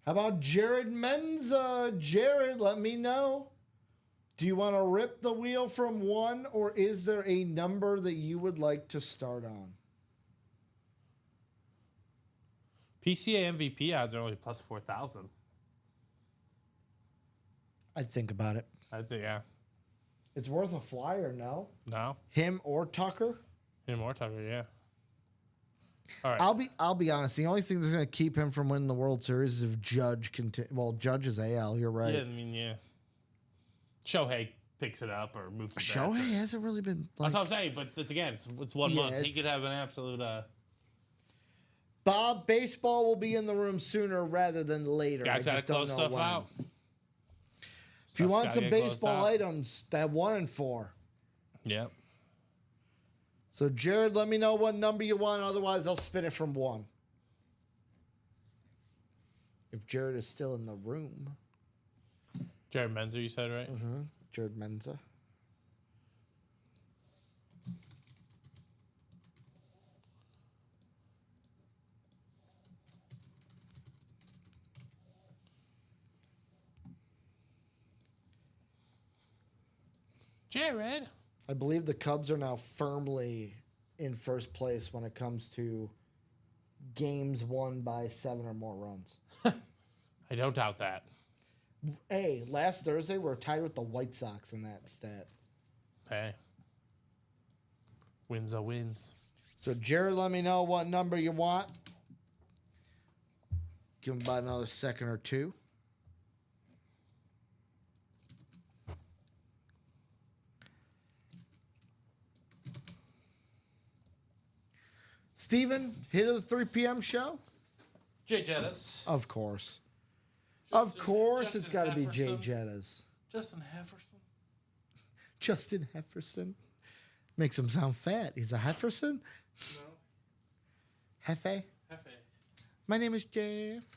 How about Jared Menza? Jared, let me know. Do you want to rip the wheel from 1, or is there a number that you would like to start on? PCA MVP odds are only plus 4,000. I'd think about it. I think, yeah. It's worth a flyer, no? No? Him or Tucker? Him or Tucker, yeah. All right. I'll be honest. The only thing that's going to keep him from winning the World Series is if Judge Judge is AL. You're right. Yeah, I mean, yeah. Shohei picks it up or moves it back. Shohei hasn't really been That's what I'm saying, but it's 1 Yeah, month. He could have an absolute. Bob, baseball will be in the room sooner rather than later. Guys I got to just don't close know stuff when. out. If you want some baseball items, that 1 and 4. Yep. So, Jared, let me know what number you want. Otherwise, I'll spin it from 1. If Jared is still in the room. Jared Menzer, you said, right? Mm-hmm. Jared Menza. Jared. I believe the Cubs are now firmly in first place when it comes to games won by 7 or more runs. I don't doubt that. Hey, last Thursday we were tied with the White Sox in that stat. Hey. Wins are wins. So, Jared, let me know what number you want. Give him about another second or two. Steven, hit of the 3 p.m. show? Jay Jettis. Of course. Of course, Justin it's got to be Jay Hefferson. Jettas. Justin Hefferson. Justin Hefferson. Makes him sound fat. He's a Hefferson? No. Hefe? Hefe. My name is Jeff.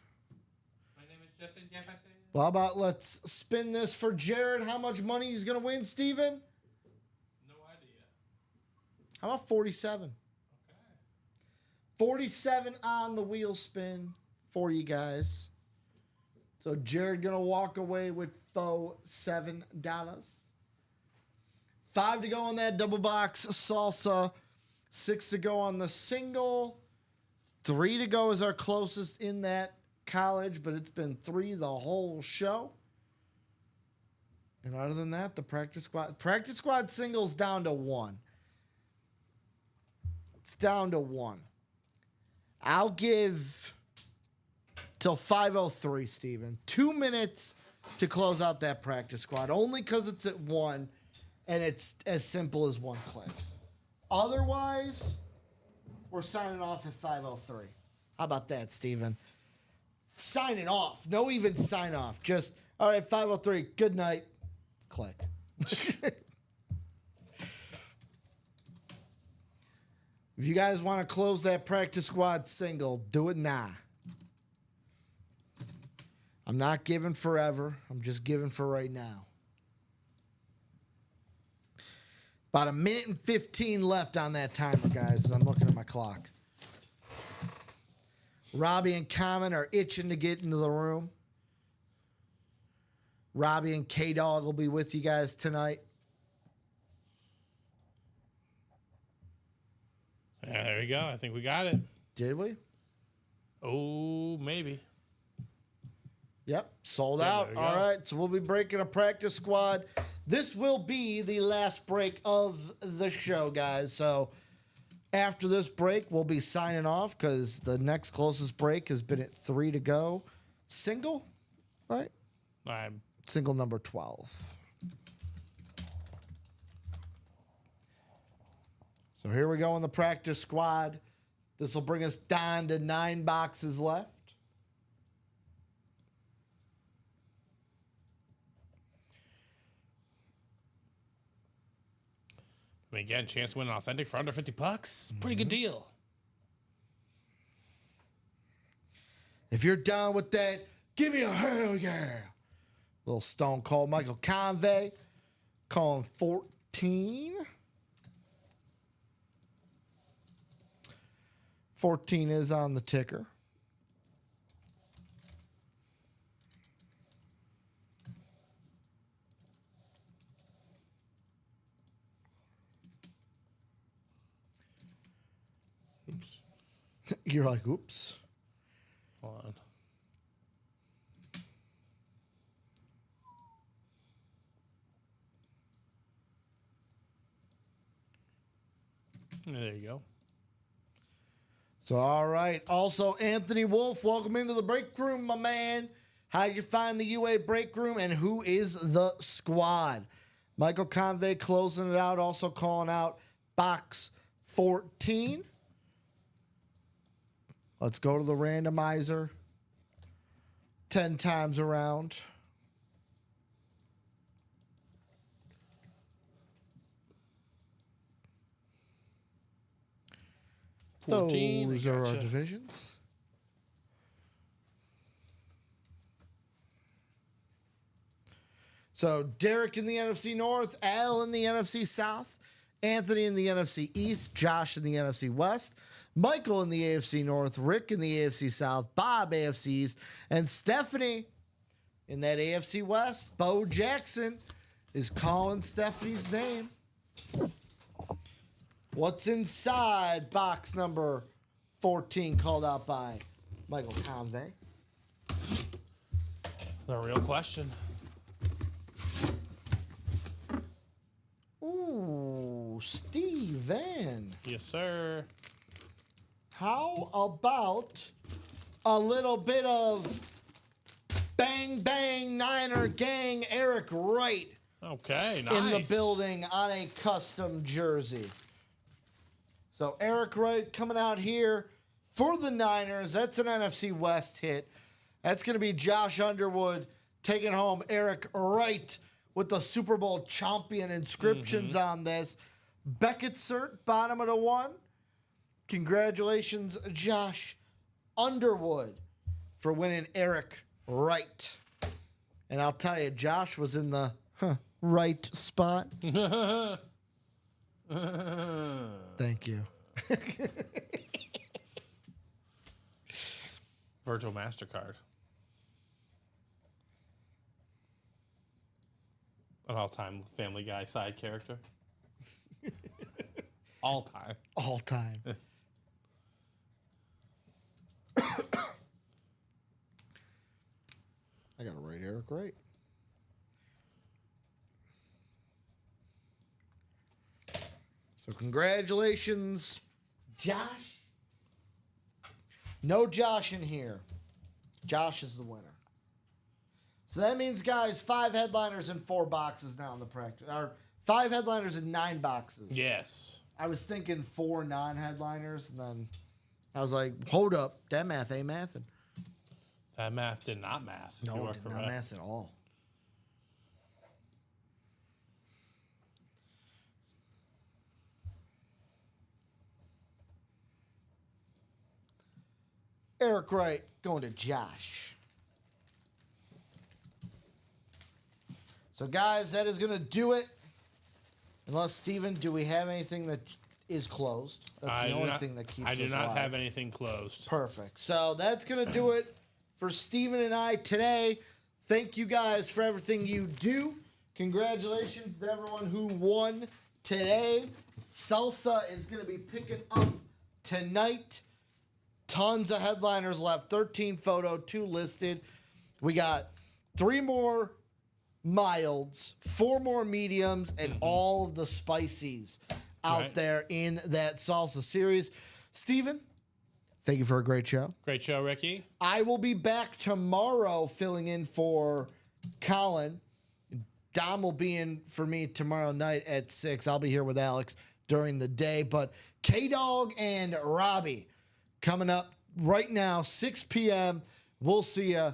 My name is Justin Jefferson. Well, how about let's spin this for Jared? How much money he's going to win, Steven? No idea. How about 47? Okay. 47 on the wheel spin for you guys. So Jared going to walk away with $7. 5 to go on that double box salsa. 6 to go on the single. 3 to go is our closest in that college, but it's been 3 the whole show. And other than that, the practice squad singles down to 1. It's down to 1. I'll give till 5:03, Steven. 2 minutes to close out that practice squad, only because it's at 1 and it's as simple as 1 click. Otherwise, we're signing off at 5:03. How about that, Steven? Signing off. No even sign off. Just, all right, 5:03. Good night. Click. If you guys want to close that practice squad single, do it now. I'm not giving forever. I'm just giving for right now. About 1 minute and 15 left on that timer, guys, as I'm looking at my clock. Robbie and Common are itching to get into the room. Robbie and K-Dog will be with you guys tonight. Yeah, there we go. I think we got it. Did we? Oh, maybe. Yep, sold Yeah, out. there we All go. right, so we'll be breaking a practice squad. This will be the last break of the show, guys. So after this break, we'll be signing off because the next closest break has been at 3 to go. Single, right? I'm Single number 12. So here we go in the practice squad. This will bring us down to 9 boxes left. I mean, again, chance to win an authentic for under $50. Pretty good deal. If you're down with that, give me a hell yeah. Little Stone Cold Michael Convey calling 14. 14 is on the ticker. Oops. You're like, oops. Hold on. There you go. So, all right. Also, Anthony Wolf, welcome into the break room, my man. How'd you find the UA break room, and who is the squad? Michael Convey closing it out, also calling out box 14. Let's go to the randomizer. 10 times around. Those are our Gotcha. divisions. So Derek in the NFC North, Al in the NFC South, Anthony in the NFC East, Josh in the NFC West, Michael in the AFC North, Rick in the AFC South, Bob AFC East, and Stephanie in that AFC West. Bo Jackson is calling Stephanie's name. What's inside box number 14 called out by Michael Convey? The real question. Ooh, Steven. Yes, sir. How about a little bit of bang bang Niner gang Eric Wright Okay, nice. in the building on a custom jersey? So Eric Wright coming out here for the Niners. That's an NFC West hit. That's going to be Josh Underwood taking home Eric Wright with the Super Bowl champion inscriptions on this. Beckett cert, bottom of the 1. Congratulations, Josh Underwood for winning Eric Wright. And I'll tell you, Josh was in the right spot. Thank you. Virtual MasterCard. An all-time Family Guy side character. All time. All time. I got to rate Eric Wright. So congratulations, Josh. No Josh in here. Josh is the winner. So that means, guys, 5 headliners and 4 boxes now in the practice. Or 5 headliners and 9 boxes. Yes. I was thinking 4 non-headliners, and then I was like, hold up. That math ain't mathing. That math did not math. No, You are it did not correct. math at all. Eric Wright going to Josh. So, guys, that is going to do it. Unless, Steven, do we have anything that is closed? That's the only thing that keeps us I do not alive. have anything closed. Perfect. So that's going to do it for Steven and I today. Thank you guys for everything you do. Congratulations to everyone who won today. Salsa is going to be picking up tonight. Tons of headliners left. 13 photo, 2 listed. We got 3 more milds, 4 more mediums, and all of the spicies out there in that salsa series. Steven, thank you for a great show. Great show, Ricky. I will be back tomorrow filling in for Colin. Dom will be in for me tomorrow night at 6. I'll be here with Alex during the day. But K-Dog and Robbie coming up right now, 6 p.m. We'll see you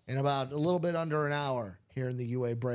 in about a little bit under an hour here in the UA break.